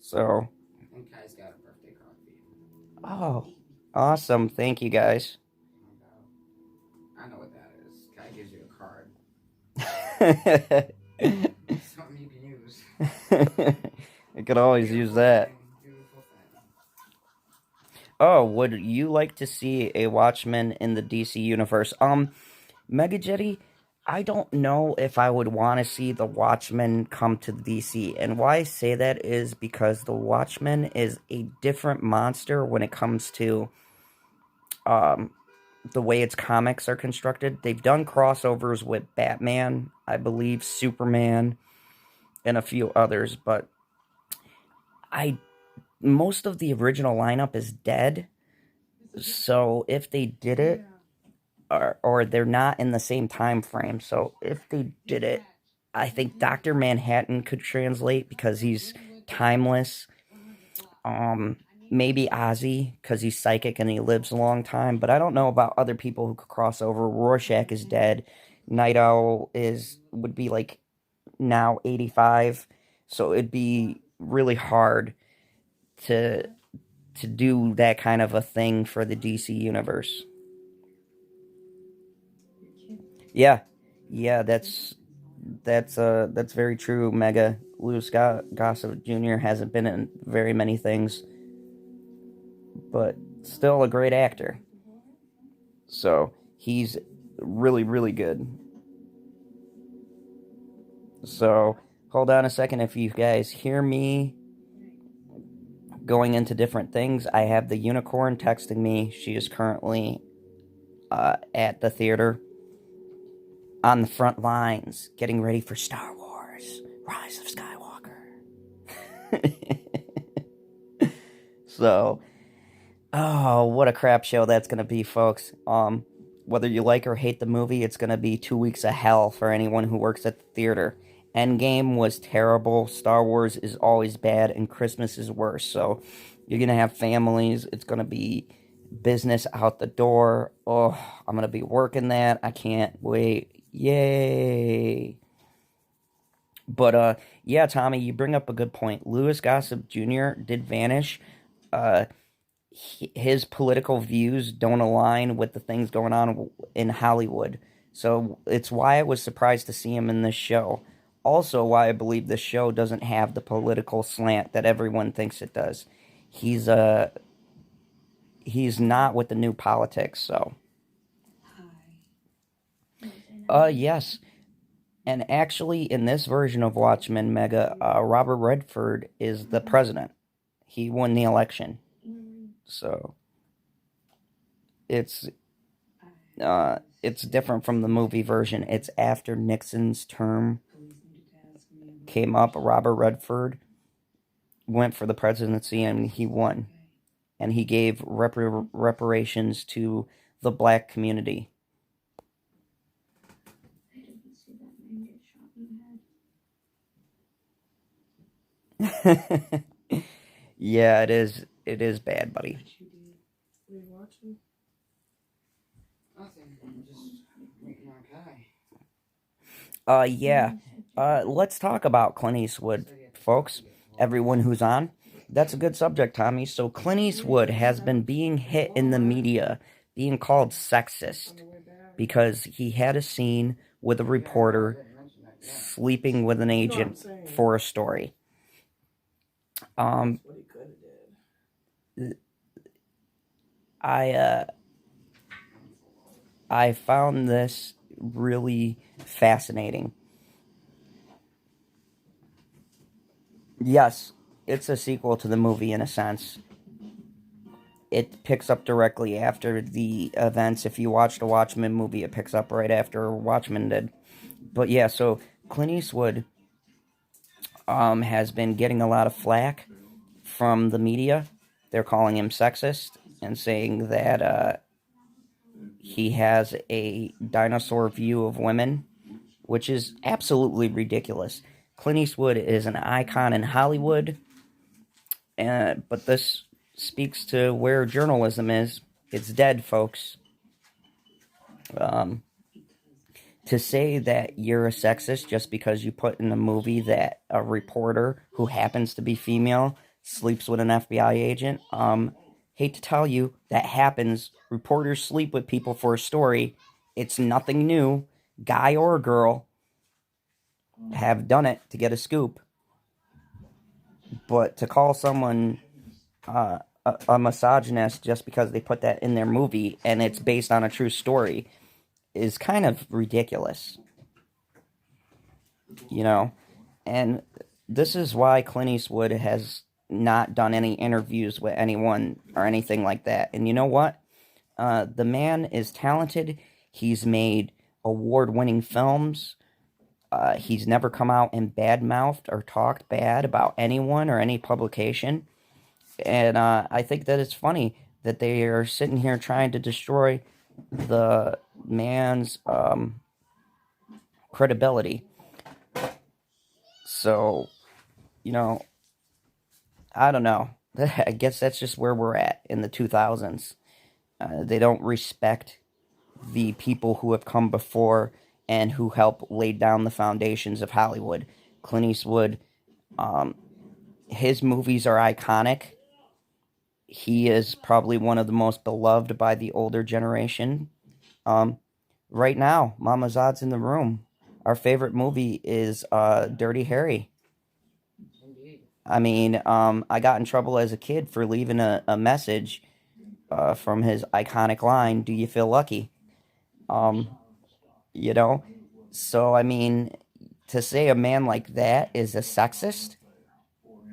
So, I think Kai's got a birthday card for you. oh, awesome. Thank you, guys. I know what that is. Kai gives you a card. Something you can use. I could always use that. Beautiful thing. Oh, would you like to see a Watchmen in the DC universe? Mega Jetty, I don't know if I would want to see the Watchmen come to DC. And why I say that is because the Watchmen is a different monster when it comes to the way its comics are constructed. They've done crossovers with Batman, I believe, Superman, and a few others, but most of the original lineup is dead. So if they did it, or they're not in the same time frame. So if they did it, I think Dr. Manhattan could translate because he's timeless. Maybe Ozzy because he's psychic and he lives a long time. But I don't know about other people who could cross over. Rorschach is dead. Night Owl would be like now 85. So it'd be really hard to do that kind of a thing for the DC universe. Yeah, that's very true. Mega Louis Gossett Jr. hasn't been in very many things, but still a great actor. So he's really, really good. So hold on a second. If you guys hear me going into different things, I have the unicorn texting me. She is currently at the theater on the front lines, getting ready for Star Wars: Rise of Skywalker. So, oh, what a crap show that's gonna be, folks. Whether you like or hate the movie, it's gonna be 2 weeks of hell for anyone who works at the theater. Endgame was terrible. Star Wars is always bad, and Christmas is worse. So, you're gonna have families. It's gonna be business out the door. Oh, I'm gonna be working that. I can't wait. Yay. But yeah, Tommy, you bring up a good point. Louis Gossett Jr. did vanish. His political views don't align with the things going on in Hollywood. So it's why I was surprised to see him in this show. Also, why I believe this show doesn't have the political slant that everyone thinks it does. He's not with the new politics, so. Yes. And actually, in this version of Watchmen, Mega, Robert Redford is the president. He won the election. So, it's different from the movie version. It's after Nixon's term came up. Robert Redford went for the presidency and he won. And he gave reparations to the black community. Yeah, it is. It is bad, buddy. Were you watching? Yeah. Let's talk about Clint Eastwood, folks. Everyone who's on. That's a good subject, Tommy. So Clint Eastwood has been being hit in the media, being called sexist because he had a scene with a reporter sleeping with an agent for a story. Um, I I found this really fascinating. Yes, it's a sequel to the movie in a sense. It picks up directly after the events. If you watch the Watchmen movie, it picks up right after Watchmen did. But yeah, so Clint Eastwood has been getting a lot of flack from the media. They're calling him sexist and saying that he has a dinosaur view of women, which is absolutely ridiculous. Clint Eastwood is an icon in Hollywood, but this speaks to where journalism is. It's dead, folks. Um, to say that you're a sexist just because you put in a movie that a reporter who happens to be female sleeps with an FBI agent, hate to tell you, that happens. Reporters sleep with people for a story. It's nothing new. Guy or girl have done it to get a scoop. But to call someone a misogynist just because they put that in their movie and it's based on a true story is kind of ridiculous. You know? And this is why Clint Eastwood has not done any interviews with anyone or anything like that. And you know what? The man is talented. He's made award-winning films. He's never come out and bad-mouthed or talked bad about anyone or any publication. And I think that it's funny that they are sitting here trying to destroy the man's credibility. So, you know, I don't know. I guess that's just where we're at in the 2000s. They don't respect the people who have come before and who helped lay down the foundations of Hollywood. Clint Eastwood, his movies are iconic. He is probably one of the most beloved by the older generation. Right now, Mama Zod's in the room. Our favorite movie is Dirty Harry. I mean, I got in trouble as a kid for leaving a message from his iconic line, "Do you feel lucky?" Um, you know? So, I mean, to say a man like that is a sexist,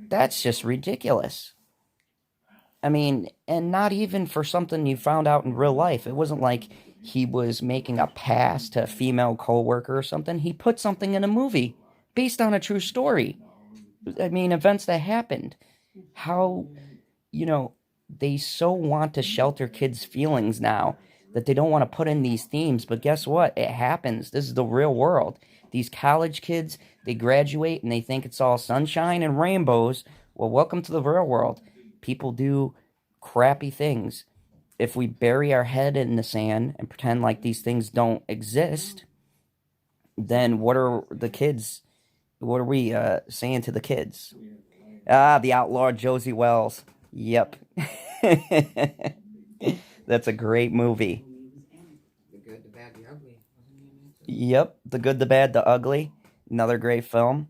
that's just ridiculous. I mean, and not even for something you found out in real life. It wasn't like he was making a pass to a female coworker or something. He put something in a movie based on a true story. I mean, events that happened. How, you know, they so want to shelter kids' feelings now that they don't want to put in these themes. But guess what? It happens. This is the real world. These college kids, they graduate and they think it's all sunshine and rainbows. Well, welcome to the real world. People do crappy things. If we bury our head in the sand and pretend like these things don't exist, then what are the kids? What are we saying to the kids? Ah, the outlaw Josie Wells. Yep. That's a great movie. The Good, the Bad, the Ugly. Yep, The Good, the Bad, the Ugly. Another great film.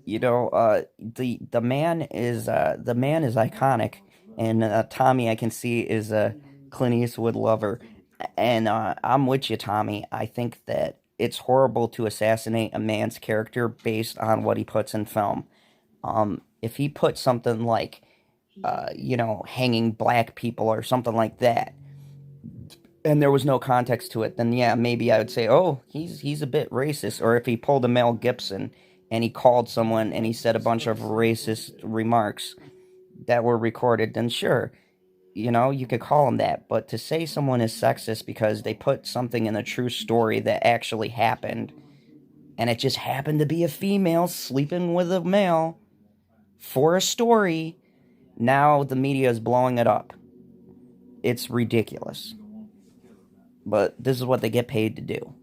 You know, the man is iconic, and Tommy, I can see, is a Clint Eastwood lover, and I'm with you, Tommy. I think that it's horrible to assassinate a man's character based on what he puts in film. If he put something like, hanging black people or something like that, and there was no context to it, then yeah, maybe I would say, oh, he's a bit racist. Or if he pulled a Mel Gibson and he called someone and he said a bunch of racist remarks that were recorded, then sure, you could call him that. But to say someone is sexist because they put something in a true story that actually happened, and it just happened to be a female sleeping with a male for a story, now the media is blowing it up. It's ridiculous. But this is what they get paid to do.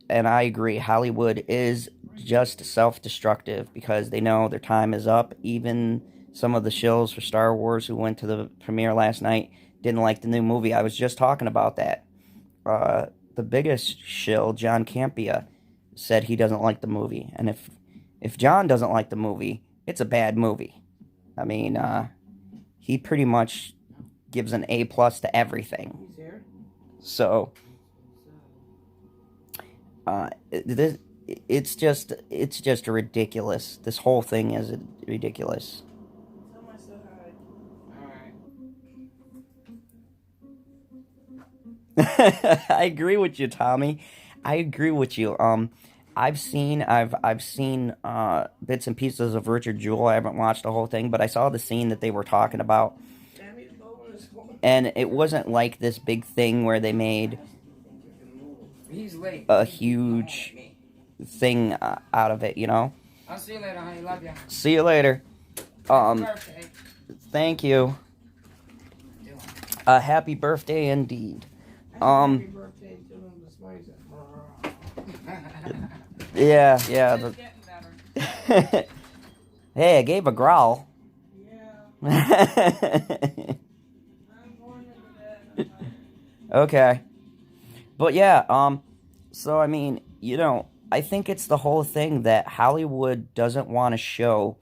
and I agree, Hollywood is just self-destructive because they know their time is up. Even some of the shills for Star Wars who went to the premiere last night didn't like the new movie. I was just talking about that. The biggest shill, John Campea, said he doesn't like the movie. And if John doesn't like the movie, it's a bad movie. I mean, he pretty much gives an A+ to everything. He's here. So, it's just ridiculous. This whole thing is ridiculous. Someone said hi. Alright. I agree with you, Tommy. I agree with you. I've seen bits and pieces of Richard Jewell. I haven't watched the whole thing, but I saw the scene that they were talking about, and it wasn't like this big thing where they made He's late. a huge thing out of it. You know. I'll see you later, honey. Love ya. See you later. Birthday. Thank you. Happy birthday indeed. Happy birthday to him. That's why he's Yeah. It's getting better. Hey, I gave a growl. Yeah. I'm going into bed. Okay. But yeah, so I mean, you know, I think it's the whole thing that Hollywood doesn't want to show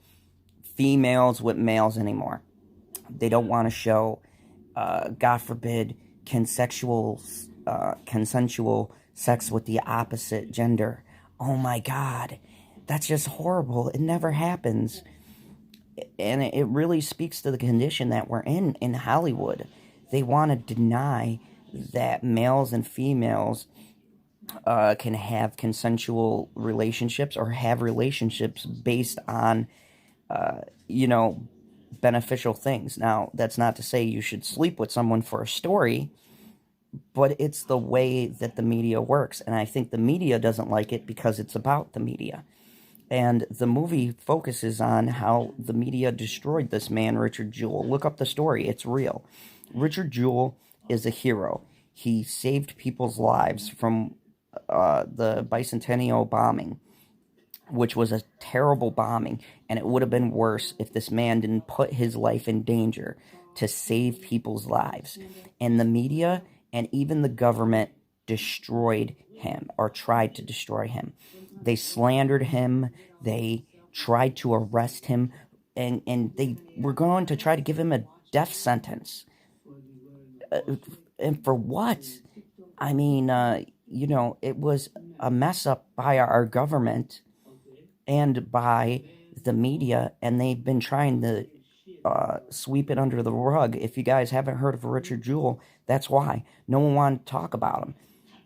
females with males anymore. They don't want to show, God forbid, consensual sex with the opposite gender. Oh my God, that's just horrible. It never happens. And it really speaks to the condition that we're in Hollywood. They want to deny that males and females can have consensual relationships or have relationships based on, beneficial things. Now, that's not to say you should sleep with someone for a story, but it's the way that the media works. And I think the media doesn't like it because it's about the media. And the movie focuses on how the media destroyed this man, Richard Jewell. Look up the story. It's real. Richard Jewell is a hero. He saved people's lives from the Bicentennial bombing, which was a terrible bombing. And it would have been worse if this man didn't put his life in danger to save people's lives. And the media and even the government destroyed him or tried to destroy him. They slandered him. They tried to arrest him. And they were going to try to give him a death sentence. And for what? I mean, it was a mess up by our government and by the media, and they've been trying to sweep it under the rug. If you guys haven't heard of Richard Jewell, that's why. No one wanted to talk about him.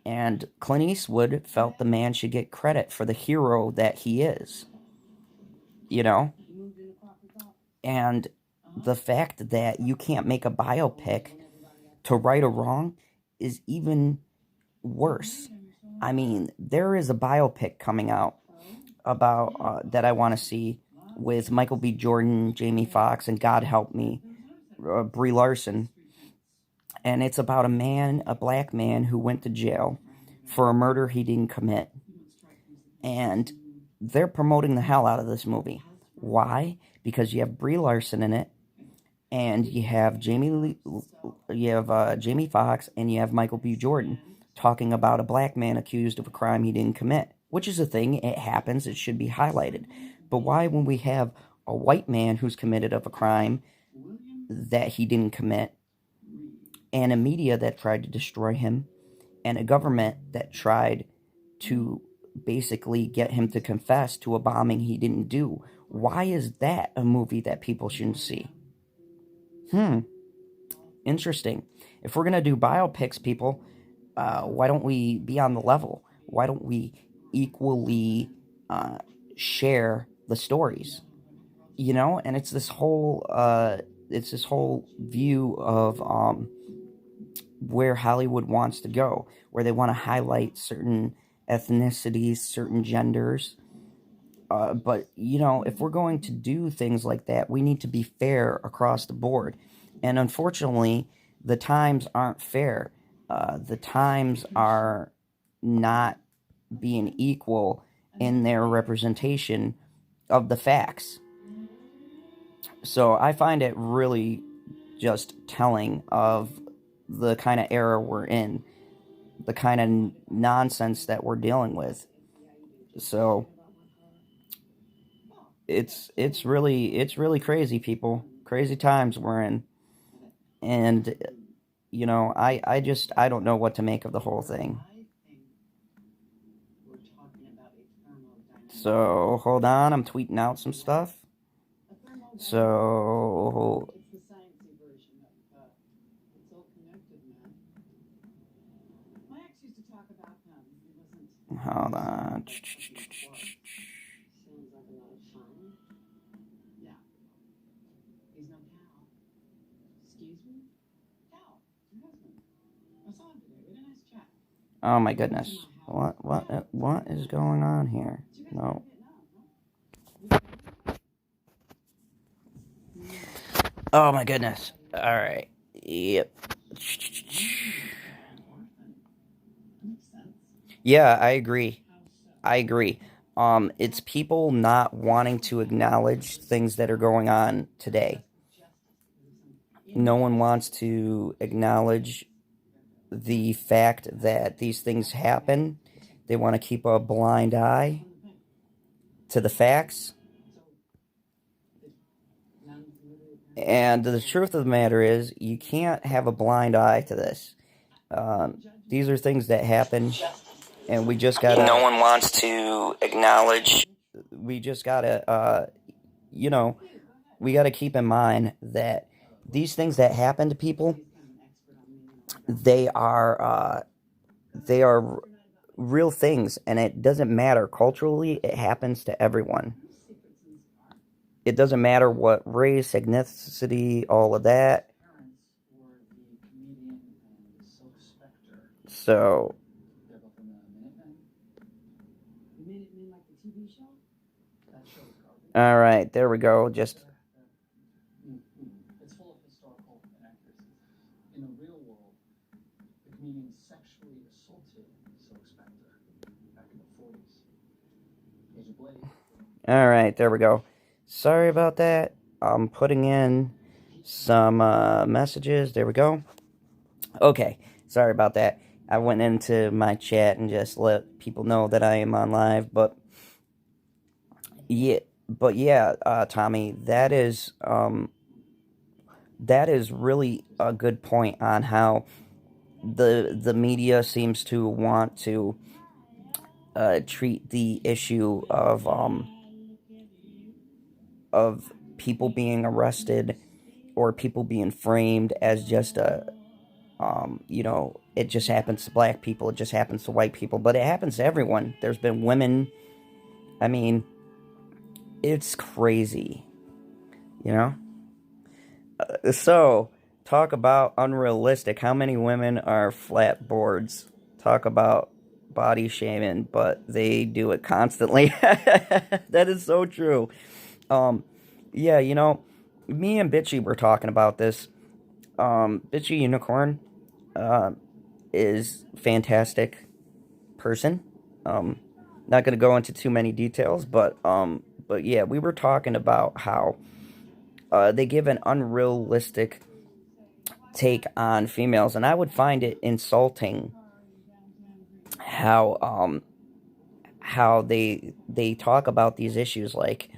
And Clint Eastwood felt the man should get credit for the hero that he is. You know? And the fact that you can't make a biopic to right a wrong is even worse. I mean, there is a biopic coming out about that I want to see with Michael B. Jordan, Jamie Foxx, and God help me, Brie Larson. And it's about a black man who went to jail for a murder he didn't commit. And they're promoting the hell out of this movie. Why? Because you have Brie Larson in it, and you have Jamie Foxx, and you have Michael B. Jordan talking about a black man accused of a crime he didn't commit, which is a thing. It happens. It should be highlighted. But why, when we have a white man who's committed of a crime that he didn't commit, and a media that tried to destroy him, and a government that tried to basically get him to confess to a bombing he didn't do, why is that a movie that people shouldn't see? Interesting. If we're going to do biopics, people, why don't we be on the level? Why don't we equally share the stories? You know, and it's this whole view of where Hollywood wants to go, where they want to highlight certain ethnicities, certain genders. But, you know, if we're going to do things like that, we need to be fair across the board. And unfortunately, the times aren't fair. The times are not being equal in their representation of the facts. So I find it really just telling of the kind of era we're in, the kind of nonsense that we're dealing with. So it's really crazy, people. Crazy times we're in. And you know, I don't know what to make of the whole thing. So hold on, I'm tweeting out some stuff. So It's the sciencey version of, it's all connected, man. My ex used to talk about them. He wasn't. hold on. Sounds like a lot of fun. Yeah. He's no Cal. Excuse me? Cal, your husband. I saw him today. We had a nice chat. Oh my goodness. What is going on here? No. Oh my goodness. All right. Yep. Yeah, I agree. It's people not wanting to acknowledge things that are going on today. No one wants to acknowledge the fact that these things happen. They want to keep a blind eye to the facts. And the truth of the matter is, you can't have a blind eye to this. These are things that happen, and we just gotta... No one wants to acknowledge... We just gotta, we gotta keep in mind that these things that happen to people, they are real things, and it doesn't matter. Culturally, it happens to everyone. It doesn't matter what race, ethnicity, all of that. So, all right, there we go. Just it's full of historical inaccuracies. In the real world, the comedian sexually assaulted Silk Spectre back in the 40s. Agent Blade. all right, there we go. Sorry about that. I'm putting in some messages. There we go. Okay, sorry about that. I went into my chat and just let people know that I am on live, but yeah, Tommy, that is really a good point on how the media seems to want to treat the issue of people being arrested or people being framed as just it just happens to black people, it just happens to white people, but it happens to everyone. There's been women. I mean, it's crazy, So, talk about unrealistic. How many women are flat boards? Talk about body shaming, but they do it constantly. That is so true. Yeah, me and Bitchy were talking about this. Bitchy Unicorn is fantastic person. Not going to go into too many details, but yeah, we were talking about how they give an unrealistic take on females, and I would find it insulting how they talk about these issues like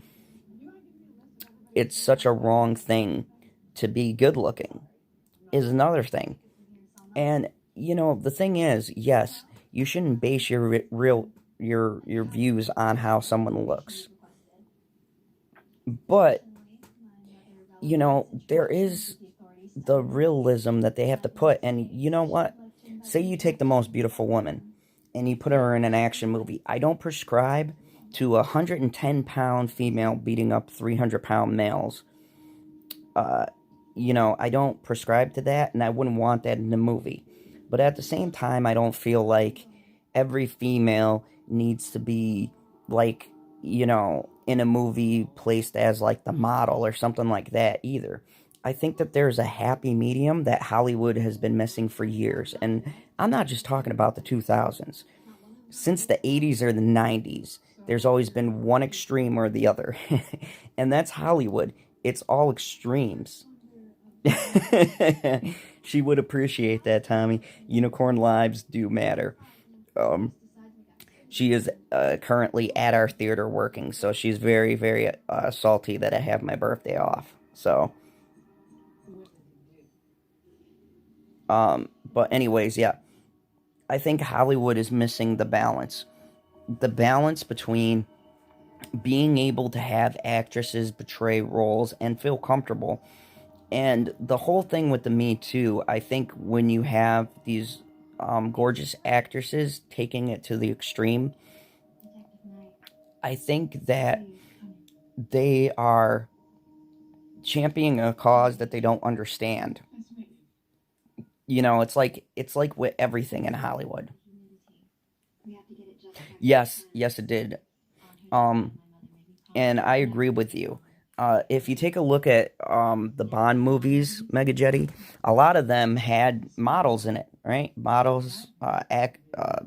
it's such a wrong thing to be good looking is another thing. And the thing is, yes, you shouldn't base your views on how someone looks, but there is the realism that they have to put. And you know what? Say you take the most beautiful woman and you put her in an action movie. I don't prescribe to a 110-pound female beating up 300-pound males. I don't prescribe to that, and I wouldn't want that in the movie. But at the same time, I don't feel like every female needs to be, like, in a movie placed as, like, the model or something like that either. I think that there's a happy medium that Hollywood has been missing for years. And I'm not just talking about the 2000s. since the 80s or the 90s, there's always been one extreme or the other. And that's Hollywood. It's all extremes. She would appreciate that, Tommy. Unicorn lives do matter. She is currently at our theater working, so she's very, very salty that I have my birthday off. So, but anyways, yeah. I think Hollywood is missing the balance. The balance between being able to have actresses portray roles and feel comfortable. And the whole thing with the Me Too, I think when you have these gorgeous actresses taking it to the extreme, I think that they are championing a cause that they don't understand. It's like with everything in Hollywood. Yes, it did. And I agree with you. If you take a look at the Bond movies, Mega Jetty, a lot of them had models in it, right? Models,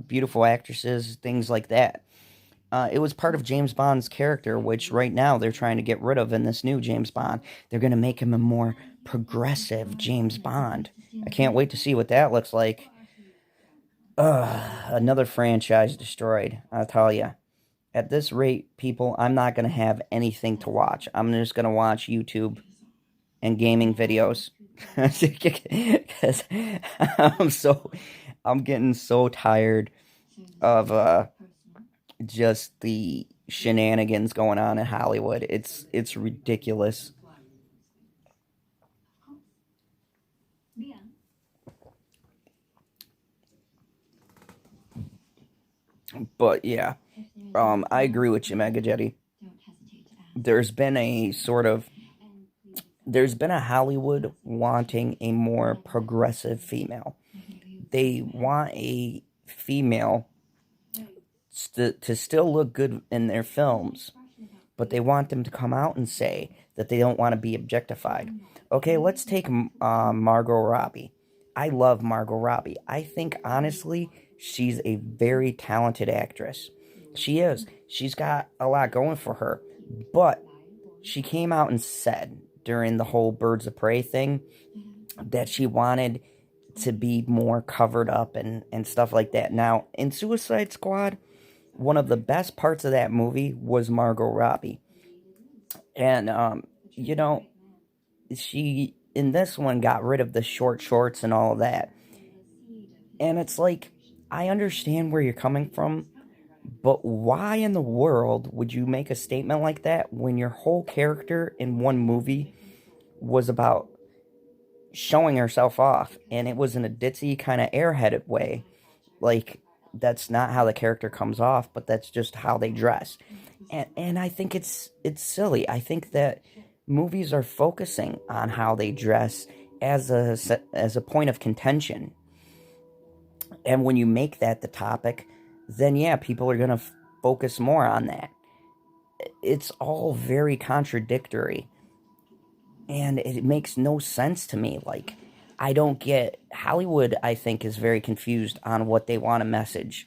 beautiful actresses, things like that. It was part of James Bond's character, which right now they're trying to get rid of in this new James Bond. They're going to make him a more progressive James Bond. I can't wait to see what that looks like. Another franchise destroyed, I'll tell you. At this rate, people, I'm not going to have anything to watch. I'm just going to watch YouTube and gaming videos. Because I'm getting so tired of just the shenanigans going on in Hollywood. It's ridiculous. But yeah, I agree with you, Mega Jetty. There's been a Hollywood wanting a more progressive female. They want a female to still look good in their films, but they want them to come out and say that they don't want to be objectified. Okay, let's take Margot Robbie. I love Margot Robbie. I think, honestly, she's a very talented actress. She is. She's got a lot going for her. But she came out and said during the whole Birds of Prey thing that she wanted to be more covered up and stuff like that. Now, in Suicide Squad, one of the best parts of that movie was Margot Robbie. And, she, in this one, got rid of the short shorts and all of that. And it's like, I understand where you're coming from, but why in the world would you make a statement like that when your whole character in one movie was about showing herself off, and it was in a ditzy kind of airheaded way? Like, that's not how the character comes off, but that's just how they dress. And I think it's silly. I think that movies are focusing on how they dress as a point of contention. And when you make that the topic, then yeah, people are going to focus more on that. It's all very contradictory. And it makes no sense to me. Like, I don't get... Hollywood, I think, is very confused on what they want to message.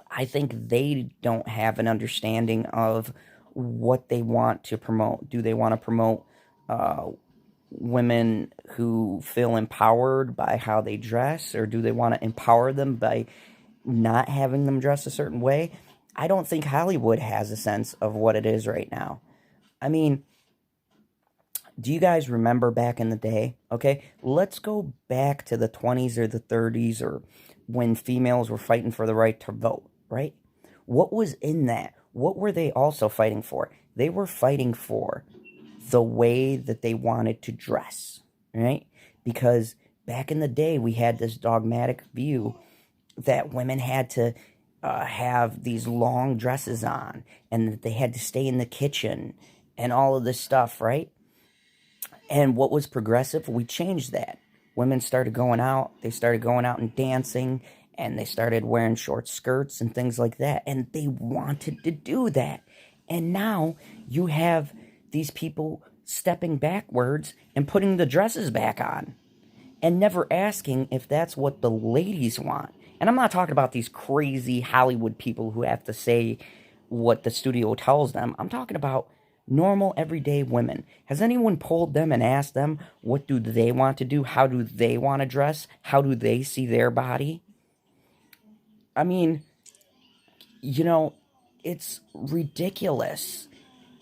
I think they don't have an understanding of what they want to promote. Do they want to promote women who feel empowered by how they dress, or do they want to empower them by not having them dress a certain way? I don't think Hollywood has a sense of what it is right now. I mean, do you guys remember back in the day? Okay, let's go back to the 20s or the 30s, or when females were fighting for the right to vote, right? What was in that? What were they also fighting for? They were fighting for the way that they wanted to dress, right? Because back in the day, we had this dogmatic view that women had to have these long dresses on, and that they had to stay in the kitchen, and all of this stuff, right? And what was progressive? We changed that. Women started going out. They started going out and dancing, and they started wearing short skirts and things like that. And they wanted to do that. And now you have these people stepping backwards and putting the dresses back on, and never asking if that's what the ladies want. And I'm not talking about these crazy Hollywood people who have to say what the studio tells them. I'm talking about normal, everyday women. Has anyone polled them and asked them what do they want to do? How do they want to dress? How do they see their body? I mean, you know, it's ridiculous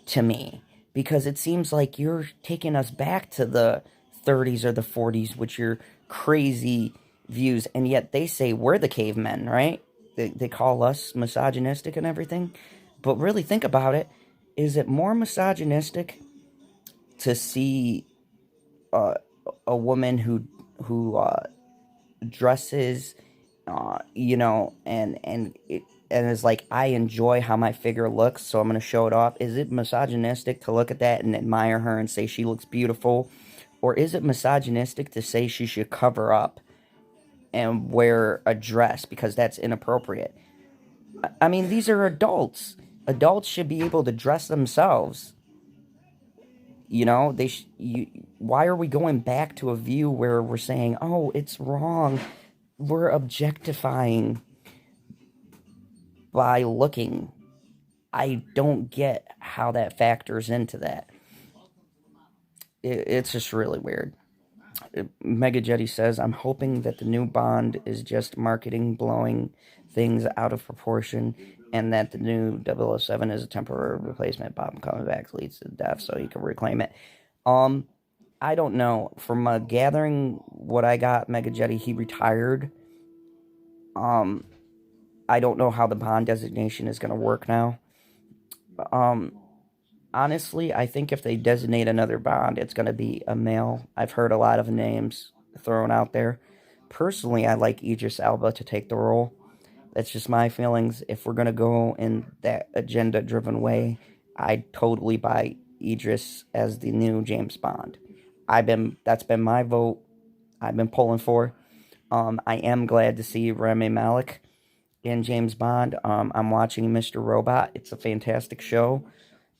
to me because it seems like you're taking us back to the 30s or the 40s with your crazy views, and yet they say we're the cavemen, right? They call us misogynistic and everything. But really think about it. Is it more misogynistic to see a woman who dresses, and is like, I enjoy how my figure looks, so I'm going to show it off? Is it misogynistic to look at that and admire her and say she looks beautiful? Or is it misogynistic to say she should cover up and wear a dress because that's inappropriate? I mean, these are adults. Adults should be able to dress themselves. Why are we going back to a view where we're saying, oh, it's wrong? We're objectifying by looking. I don't get how that factors into that. It's just really weird. Mega Jetty says, I'm hoping that the new Bond is just marketing blowing things out of proportion, and that the new 007 is a temporary replacement. Bob coming back leads to death so he can reclaim it. I don't know. From gathering what I got, Mega Jetty, he retired. I don't know how the Bond designation is going to work now. Honestly, I think if they designate another Bond, it's going to be a male. I've heard a lot of names thrown out there. Personally, I like Idris Elba to take the role. That's just my feelings. If we're going to go in that agenda-driven way, I'd totally buy Idris as the new James Bond. That's been my vote. I've been pulling for. I am glad to see Rami Malek in James Bond. I'm watching Mr. Robot. It's a fantastic show.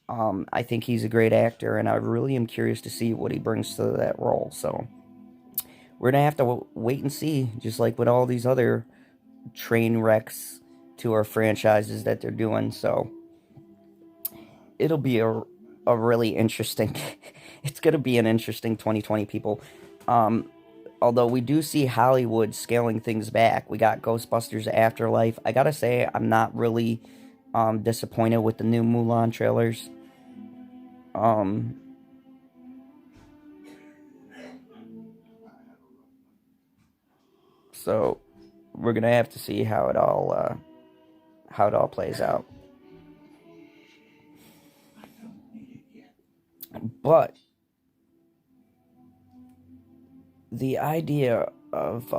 I think he's a great actor, and I really am curious to see what he brings to that role. So we're going to have to wait and see, just like with all these other train wrecks to our franchises that they're doing. So it'll be a really interesting it's going to be an interesting 2020, people. Although we do see Hollywood scaling things back. We got Ghostbusters Afterlife. I gotta say, I'm not really disappointed with the new Mulan trailers. So we're gonna have to see how it all plays out. But the idea of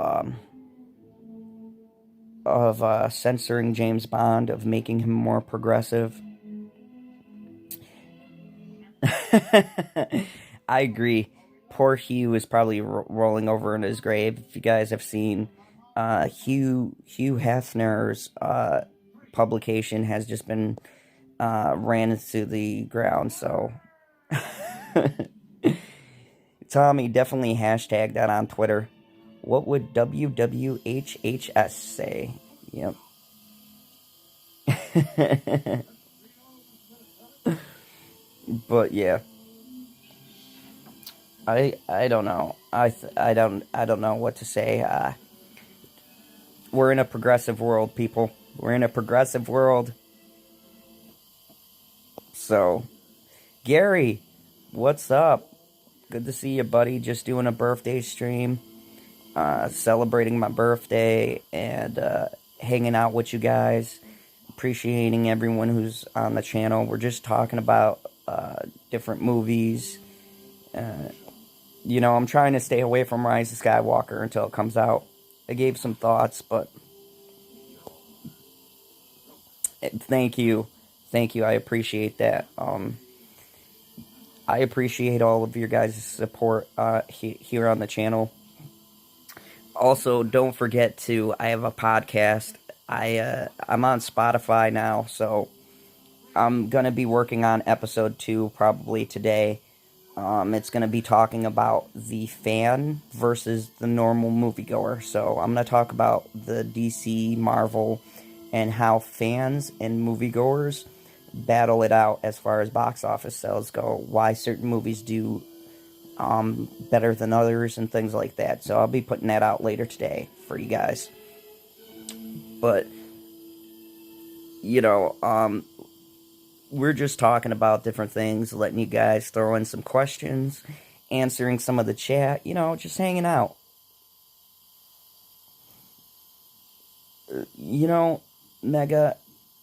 censoring James Bond, of making him more progressive, I agree. Poor Hugh is probably rolling over in his grave. If you guys have seen, Hugh Hefner's publication has just been ran into the ground. So Tommy definitely hashtag that on Twitter. What would WWHHS say? Yep. But yeah, I don't know. I don't know what to say. We're in a progressive world, people. We're in a progressive world. So, Gary, what's up? Good to see you, buddy. Just doing a birthday stream, celebrating my birthday, and hanging out with you guys. Appreciating everyone who's on the channel. We're just talking about different movies. I'm trying to stay away from Rise of Skywalker until it comes out. I gave some thoughts, but thank you. I appreciate that. I appreciate all of your guys' support here on the channel. Also, don't forget I have a podcast. I'm on Spotify now, so I'm going to be working on episode 2 probably today. It's going to be talking about the fan versus the normal moviegoer. So I'm going to talk about the DC, Marvel, and how fans and moviegoers battle it out as far as box office sales go. Why certain movies do better than others and things like that. So I'll be putting that out later today for you guys. But, you know, we're just talking about different things, letting you guys throw in some questions, answering some of the chat, you know, just hanging out. You know, Mega,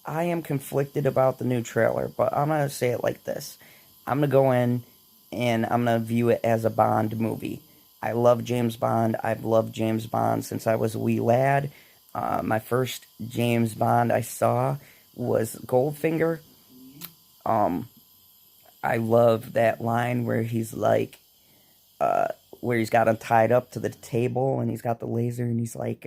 I am conflicted about the new trailer, but I'm going to say it like this. I'm going to go in and I'm going to view it as a Bond movie. I love James Bond. I've loved James Bond since I was a wee lad. My first James Bond I saw was Goldfinger. I love that line where he's like, where he's got him tied up to the table and he's got the laser and he's like,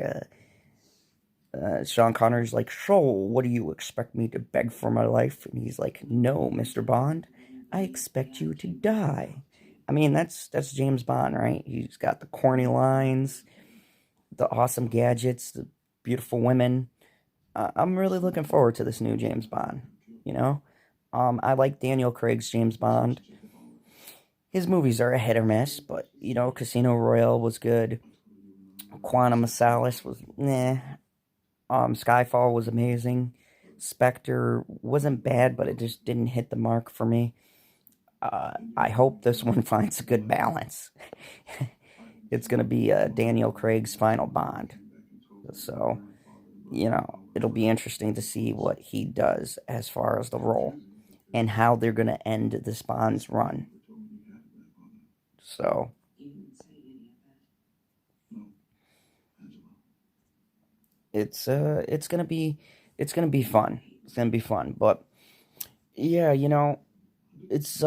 Sean Connery's like, so, what do you expect me to beg for my life? And he's like, no, Mr. Bond, I expect you to die. I mean, that's James Bond, right? He's got the corny lines, the awesome gadgets, the beautiful women. I'm really looking forward to this new James Bond, you know? I like Daniel Craig's James Bond. His movies are a hit or miss, but, you know, Casino Royale was good. Quantum of Solace was, nah. Skyfall was amazing. Spectre wasn't bad, but it just didn't hit the mark for me. I hope this one finds a good balance. It's going to be Daniel Craig's final Bond. So, you know, it'll be interesting to see what he does as far as the role and how they're going to end this Bond's run. So, it's going to be fun. It's going to be fun, but yeah, you know, it's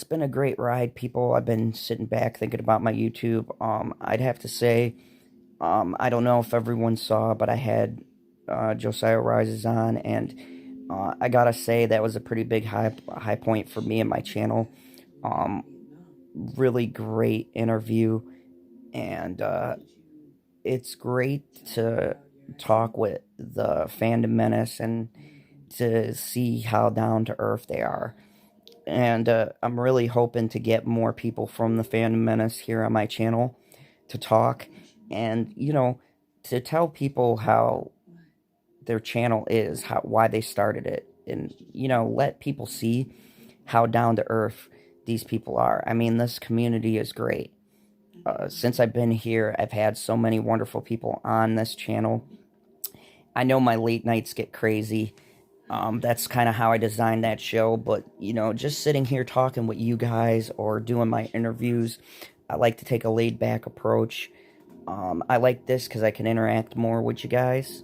been a great ride, people. I've been sitting back thinking about my YouTube. I'd have to say, I don't know if everyone saw, but I had Josiah Rises on, and I gotta say that was a pretty big high point for me and my channel. Really great interview, and it's great to talk with the Fandom Menace and to see how down to earth they are. And I'm really hoping to get more people from the Fandom Menace here on my channel to talk and, you know, to tell people how their channel is, why they started it, and, you know, let people see how down to earth these people are. I mean, this community is great. Since I've been here, I've had so many wonderful people on this channel. I know my late nights get crazy. That's kind of how I designed that show, but, you know, just sitting here talking with you guys or doing my interviews, I like to take a laid-back approach. I like this because I can interact more with you guys,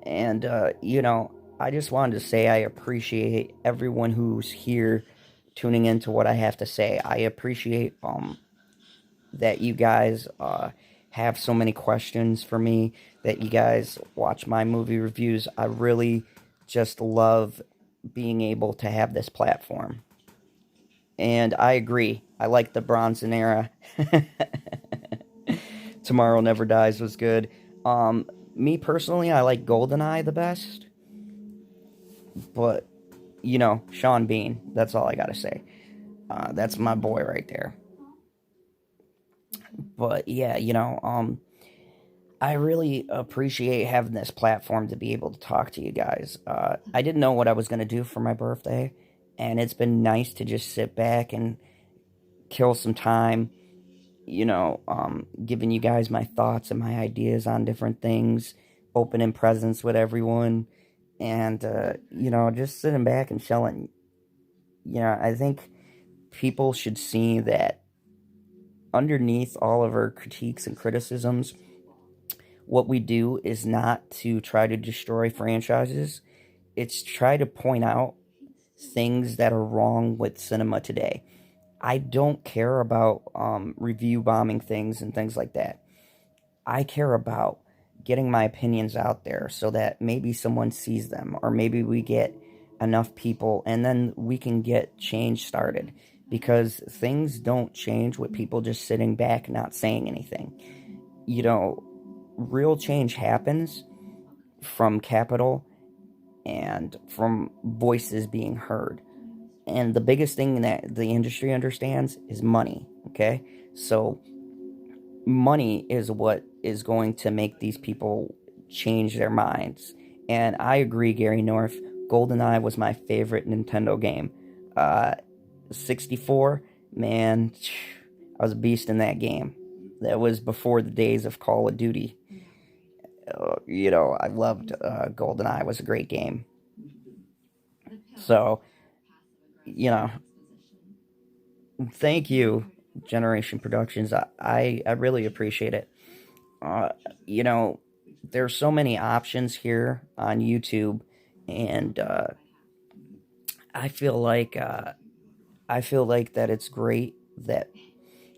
and, you know, I just wanted to say I appreciate everyone who's here tuning into what I have to say. I appreciate, that you guys, have so many questions for me, that you guys watch my movie reviews. I really just love being able to have this platform. And I agree. I like the Bronson era. Tomorrow Never Dies was good. Me personally, I like GoldenEye the best. But, you know, Sean Bean, that's all I gotta say. That's my boy right there. But, yeah, you know, I really appreciate having this platform to be able to talk to you guys. I didn't know what I was going to do for my birthday, and it's been nice to just sit back and kill some time, you know, giving you guys my thoughts and my ideas on different things, opening presents with everyone, and, you know, just sitting back and chilling. You know, I think people should see that underneath all of our critiques and criticisms, what we do is not to try to destroy franchises. It's try to point out things that are wrong with cinema today. I don't care about review bombing things and things like that. I care about getting my opinions out there so that maybe someone sees them, or maybe we get enough people and then we can get change started. because things don't change with people just sitting back not saying anything. You know, real change happens from capital and from voices being heard. And the biggest thing that the industry understands is money, okay? So money is what is going to make these people change their minds. And I agree, Gary North. GoldenEye was my favorite Nintendo game. 64, man, I was a beast in that game. That was before the days of Call of Duty. You know, I loved GoldenEye. It was a great game. So, you know, thank you, Generation Productions. I really appreciate it. You know, there's so many options here on YouTube, and I feel like that it's great that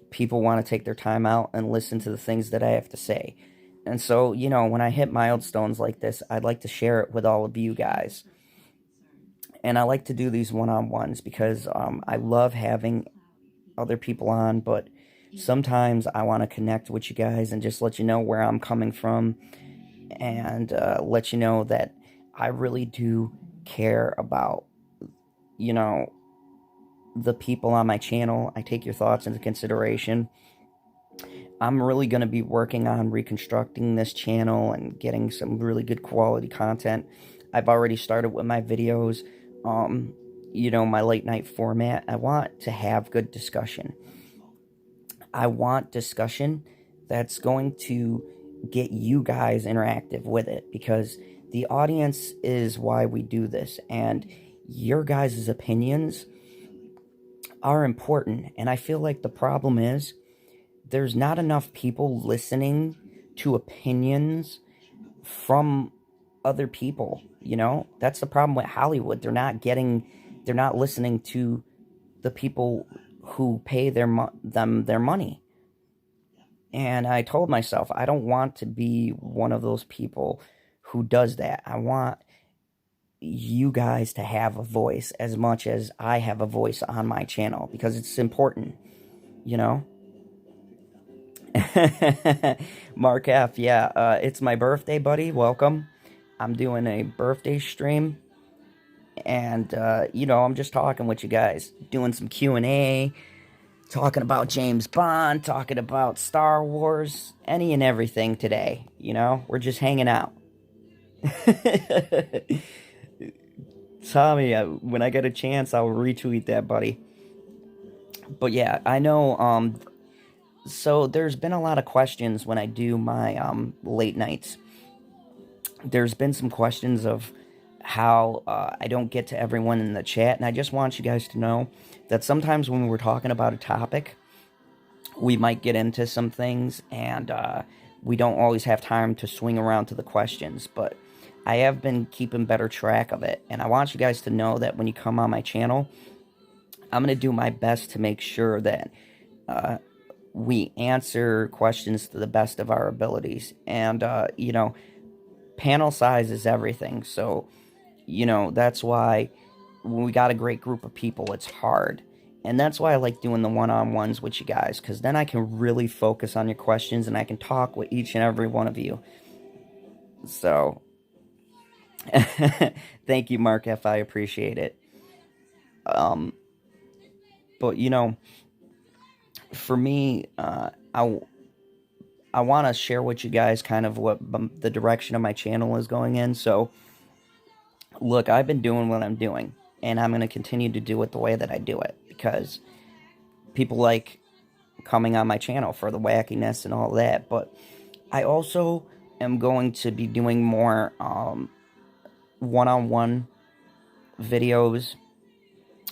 people want to take their time out and listen to the things that I have to say. And so, you know, when I hit milestones like this, I'd like to share it with all of you guys. And I like to do these one-on-ones because I love having other people on, but sometimes I want to connect with you guys and just let you know where I'm coming from, and let you know that I really do care about, you know, the people on my channel. I take your thoughts into consideration. I'm really going to be working on reconstructing this channel and getting some really good quality content. I've already started with my videos. You know, my late night format. I want to have good discussion. I want discussion that's going to get you guys interactive with it, because the audience is why we do this, and your guys' opinions are important. And I feel like the problem is there's not enough people listening to opinions from other people. You know, that's the problem with Hollywood. They're not listening to the people who pay them their money. And I told myself, I don't want to be one of those people who does that. I want you guys to have a voice as much as I have a voice on my channel, because it's important, you know? Mark F, yeah, it's my birthday, buddy. Welcome. I'm doing a birthday stream, and, you know, I'm just talking with you guys, doing some Q&A, talking about James Bond, talking about Star Wars, any and everything today, you know? We're just hanging out. Tommy, when I get a chance, I'll retweet that, buddy. But yeah, I know, so there's been a lot of questions when I do my late nights. There's been some questions of how I don't get to everyone in the chat, and I just want you guys to know that sometimes when we're talking about a topic, we might get into some things, and we don't always have time to swing around to the questions, but I have been keeping better track of it, and I want you guys to know that when you come on my channel, I'm going to do my best to make sure that we answer questions to the best of our abilities. And, you know, panel size is everything, so, you know, that's why when we got a great group of people, it's hard. And that's why I like doing the one-on-ones with you guys, because then I can really focus on your questions, and I can talk with each and every one of you. So, thank you, Mark F. I appreciate it. But, you know, for me, I want to share with you guys kind of what the direction of my channel is going in. So, look, I've been doing what I'm doing, and I'm going to continue to do it the way that I do it, because people like coming on my channel for the wackiness and all that. But I also am going to be doing more one-on-one videos.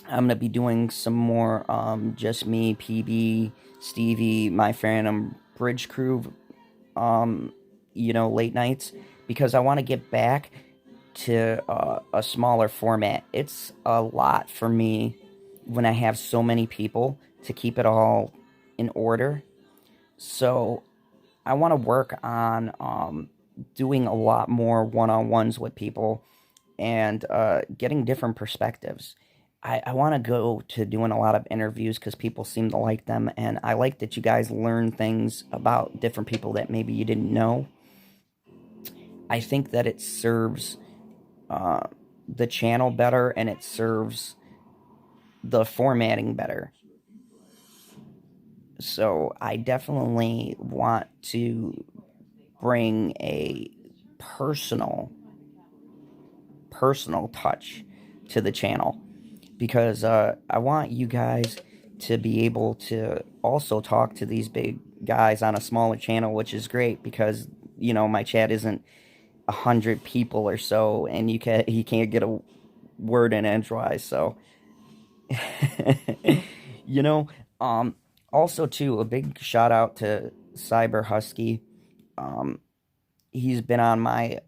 I'm going to be doing some more just me, PB, Stevie, my Phantom Bridge Crew, you know, late nights, because I want to get back to a smaller format. It's a lot for me when I have so many people to keep it all in order. So I want to work on doing a lot more one-on-ones with people, and getting different perspectives. I want to go to doing a lot of interviews because people seem to like them, and I like that you guys learn things about different people that maybe you didn't know. I think that it serves the channel better, and it serves the formatting better. So I definitely want to bring a personal touch to the channel, because I want you guys to be able to also talk to these big guys on a smaller channel, which is great because, you know, my chat isn't 100 people or so, and you can't get a word in edgewise. So, you know, also too, a big shout out to Cyber Husky. He's been on my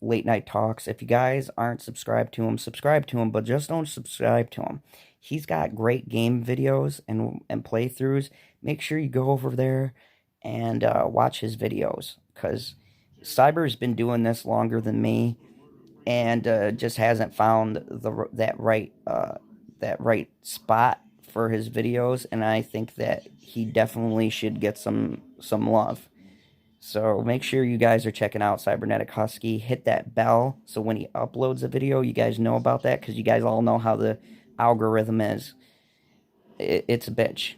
late night talks. If you guys aren't subscribed to him, subscribe to him, but just don't subscribe to him. He's got great game videos and playthroughs. Make sure you go over there and watch his videos, because Cyber's been doing this longer than me, and just hasn't found that right spot for his videos, and I think that he definitely should get some love. So make sure you guys are checking out Cybernetic Husky. Hit that bell so when he uploads a video, you guys know about that, because you guys all know how the algorithm is. It's a bitch.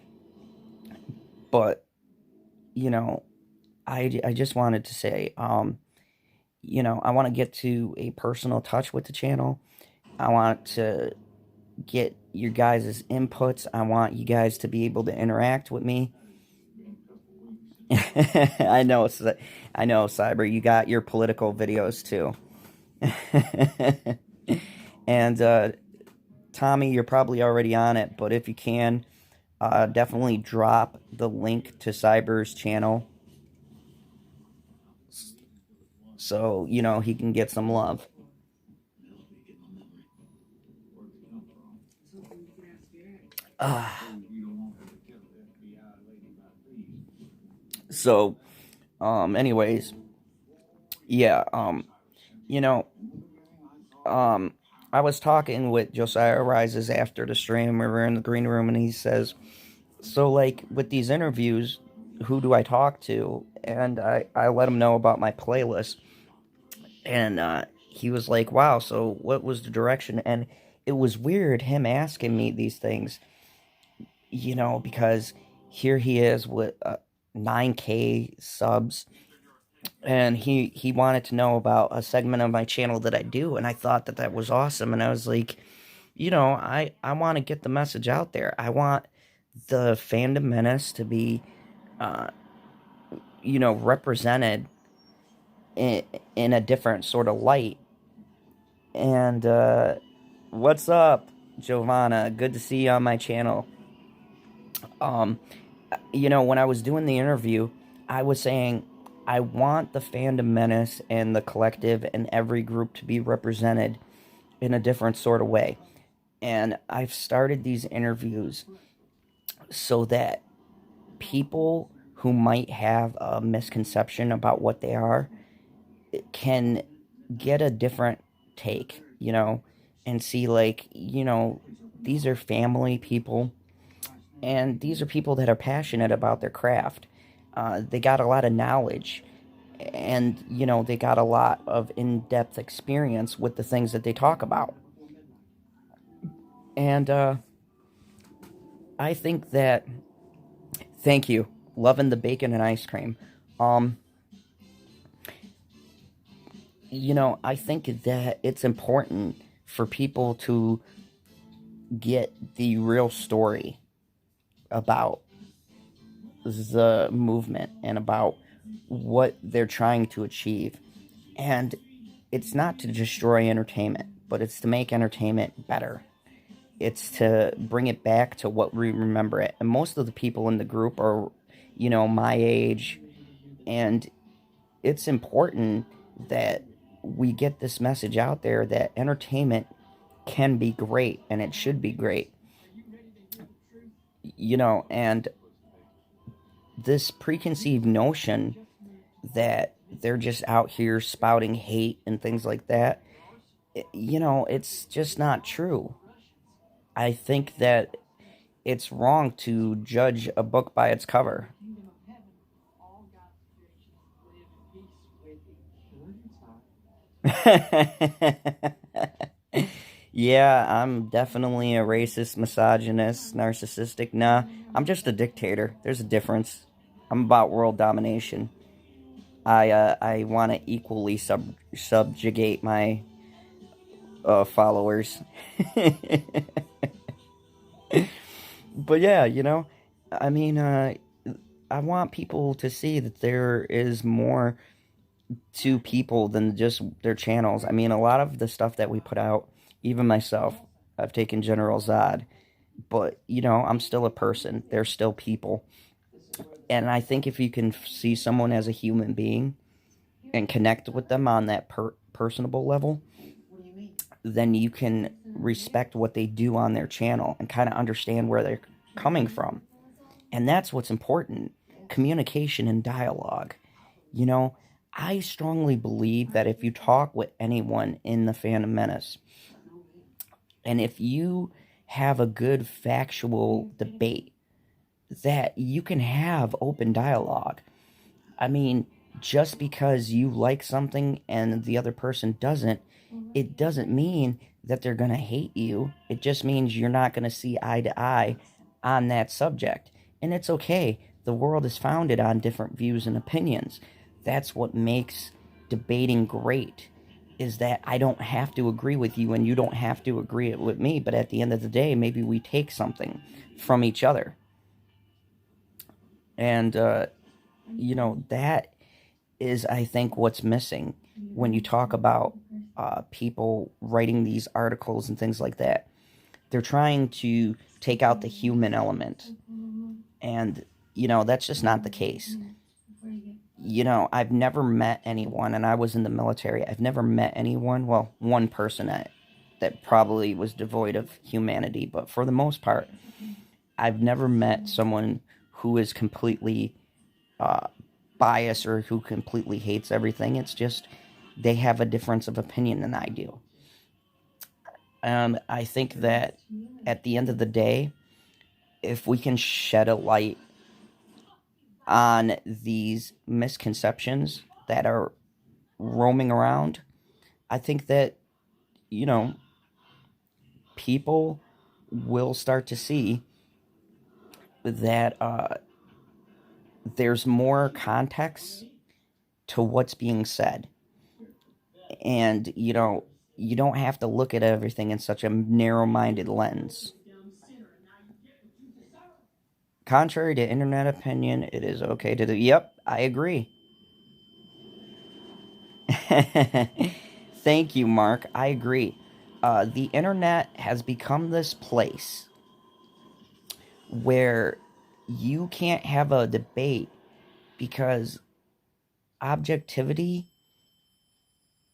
But, you know, I just wanted to say, you know, I want to get to a personal touch with the channel. I want to get your guys' inputs. I want you guys to be able to interact with me. I know, Cyber, you got your political videos too. And Tommy, you're probably already on it, but if you can, definitely drop the link to Cyber's channel, so, you know, he can get some love. So, anyways, yeah, you know, I was talking with Josiah Rises after the stream. We were in the green room, and he says, so, like, with these interviews, who do I talk to? And I let him know about my playlist. And he was like, wow, so what was the direction? And it was weird him asking me these things, you know, because here he is with 9K subs, and he wanted to know about a segment of my channel that I do, and I thought that was awesome. And I was like, you know, I want to get the message out there. I want the Fandom Menace to be, you know, represented in a different sort of light. And what's up, Giovanna? Good to see you on my channel. You know, when I was doing the interview, I was saying I want the Fandom Menace and the collective and every group to be represented in a different sort of way. And I've started these interviews so that people who might have a misconception about what they are can get a different take, you know, and see, like, you know, these are family people, and these are people that are passionate about their craft. They got a lot of knowledge, and, you know, they got a lot of in-depth experience with the things that they talk about. And I think that, thank you, loving the bacon and ice cream. You know, I think that it's important for people to get the real story about the movement and about what they're trying to achieve. And it's not to destroy entertainment, but it's to make entertainment better. It's to bring it back to what we remember it. And most of the people in the group are, you know, my age. And it's important that we get this message out there that entertainment can be great, and it should be great. You know, and this preconceived notion that they're just out here spouting hate and things like that, you know, it's just not true. I think that it's wrong to judge a book by its cover. Kingdom of heaven, all God's creations live in peace with each. Yeah, I'm definitely a racist, misogynist, narcissistic. Nah, I'm just a dictator. There's a difference. I'm about world domination. I want to equally subjugate my followers. But yeah, I mean, I want people to see that there is more to people than just their channels. I mean, a lot of the stuff that we put out, even myself, I've taken General Zod, but I'm still a person. They're still people. And I think if you can see someone as a human being and connect with them on that personable level, What do you mean? then you can respect what they do on their channel and kind of understand where they're coming from. And that's what's important. Communication and dialogue. I strongly believe that if you talk with anyone in the Phantom Menace, and if you have a good factual debate, that you can have open dialogue. I mean, just because you like something and the other person doesn't, it doesn't mean that they're going to hate you. It just means you're not going to see eye to eye on that subject. And it's okay. The world is founded on different views and opinions. That's what makes debating great, is that I don't have to agree with you and you don't have to agree with me. But at the end of the day, maybe we take something from each other. And, that is, I think, what's missing when you talk about people writing these articles and things like that. They're trying to take out the human element. And, that's just not the case. I've never met anyone, and I was in the military. I've never met anyone, well, one person that probably was devoid of humanity. But for the most part, I've never met someone who is completely biased or who completely hates everything. It's just they have a difference of opinion than I do. I think that at the end of the day, if we can shed a light on these misconceptions that are roaming around, I think that, people will start to see that there's more context to what's being said. And, you don't have to look at everything in such a narrow-minded lens. Contrary to internet opinion, it is okay to do. Yep, I agree. Thank you, Mark. I agree. The internet has become this place where you can't have a debate because objectivity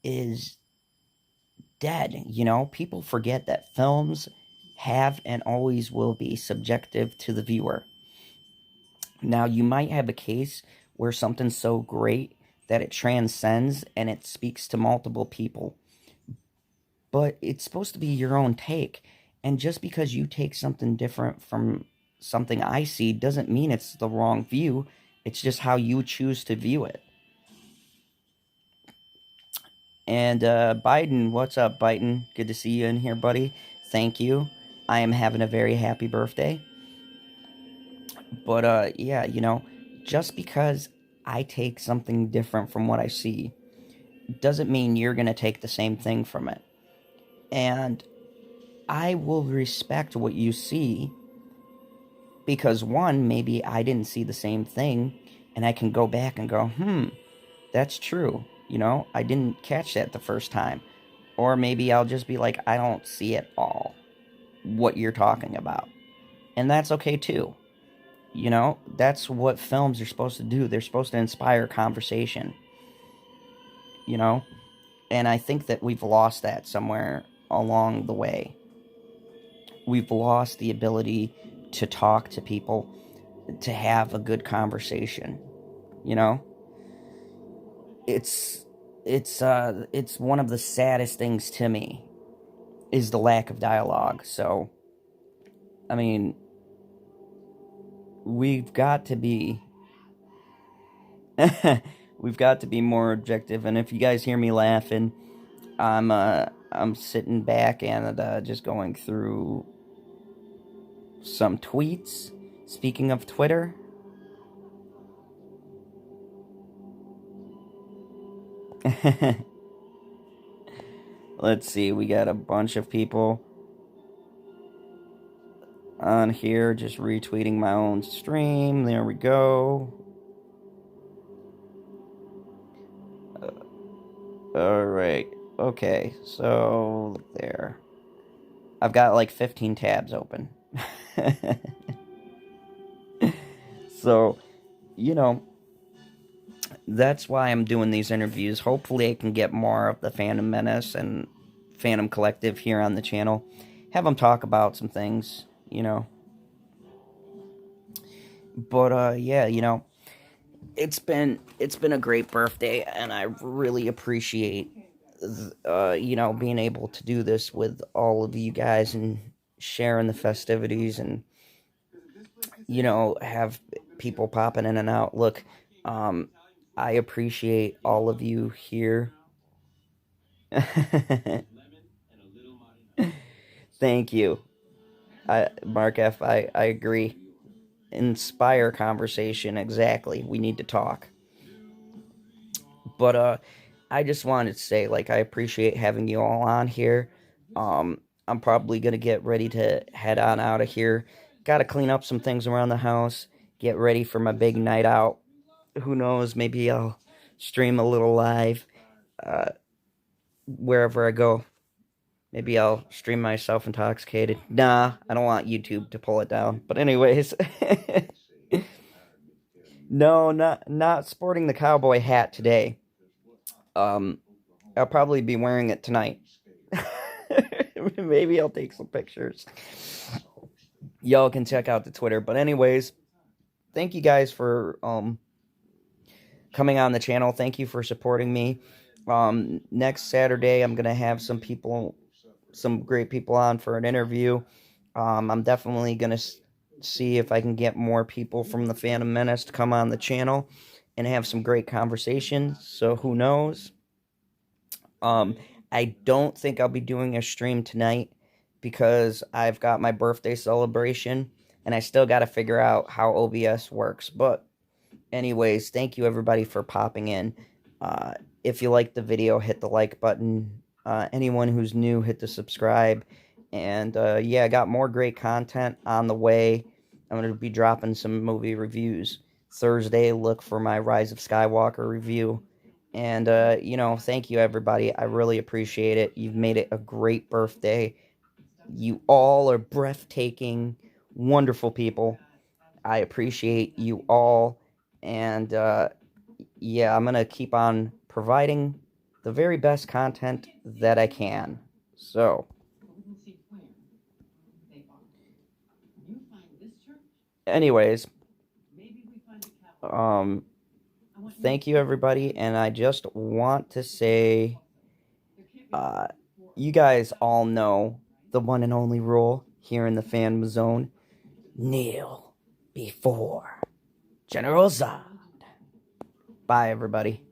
is dead. People forget that films have and always will be subjective to the viewer. Now, you might have a case where something's so great that it transcends and it speaks to multiple people. But it's supposed to be your own take. And just because you take something different from something I see doesn't mean it's the wrong view. It's just how you choose to view it. And Biden, what's up, Biden? Good to see you in here, buddy. Thank you. I am having a very happy birthday. But yeah, just because I take something different from what I see doesn't mean you're going to take the same thing from it. And I will respect what you see because, one, maybe I didn't see the same thing, and I can go back and go, that's true. I didn't catch that the first time. Or maybe I'll just be like, I don't see it all, what you're talking about. And that's okay too. That's what films are supposed to do. They're supposed to inspire conversation. And I think that we've lost that somewhere along the way. We've lost the ability to talk to people, to have a good conversation. It's one of the saddest things to me is the lack of dialogue. So I mean, we've got to be we've got to be more objective. And if you guys hear me laughing, I'm sitting back and just going through some tweets. Speaking of Twitter, let's see, we got a bunch of people on here just retweeting my own stream. There we go. Alright, okay, so there. I've got like 15 tabs open. So, you know, that's why I'm doing these interviews. Hopefully I can get more of the Phantom Menace and Phantom Collective here on the channel. Have them talk about some things, you know. But, yeah, you know, it's been a great birthday, and I really appreciate, you know, being able to do this with all of you guys and sharing the festivities and, you know, have people popping in and out. Look, I appreciate all of you here. Thank you. Mark F., I agree. Inspire conversation, exactly. We need to talk. But, I just wanted to say, like, I appreciate having you all on here. I'm probably gonna get ready to head on out of here. Gotta clean up some things around the house, get ready for my big night out. Who knows, maybe I'll stream a little live, wherever I go. Maybe I'll stream myself intoxicated. Nah, I don't want YouTube to pull it down. But anyways, no, not sporting the cowboy hat today. I'll probably be wearing it tonight. Maybe I'll take some pictures. Y'all can check out the Twitter. But anyways, thank you guys for coming on the channel. Thank you for supporting me. Next Saturday, I'm gonna have some great people on for an interview. I'm definitely gonna see if I can get more people from the Phantom Menace to come on the channel and have some great conversations. So who knows? I don't think I'll be doing a stream tonight because I've got my birthday celebration and I still got to figure out how OBS works. But anyways, thank you everybody for popping in. If you liked the video, hit the like button. Anyone who's new, hit the subscribe. And yeah, I got more great content on the way. I'm going to be dropping some movie reviews. Thursday, look for my Rise of Skywalker review. And, you know, thank you, everybody. I really appreciate it. You've made it a great birthday. You all are breathtaking, wonderful people. I appreciate you all. And, yeah, I'm going to keep on providing the very best content that I can. So, anyways, thank you, everybody, and I just want to say, you guys all know the one and only rule here in the Fan Zone. Kneel before General Zod. Bye, everybody.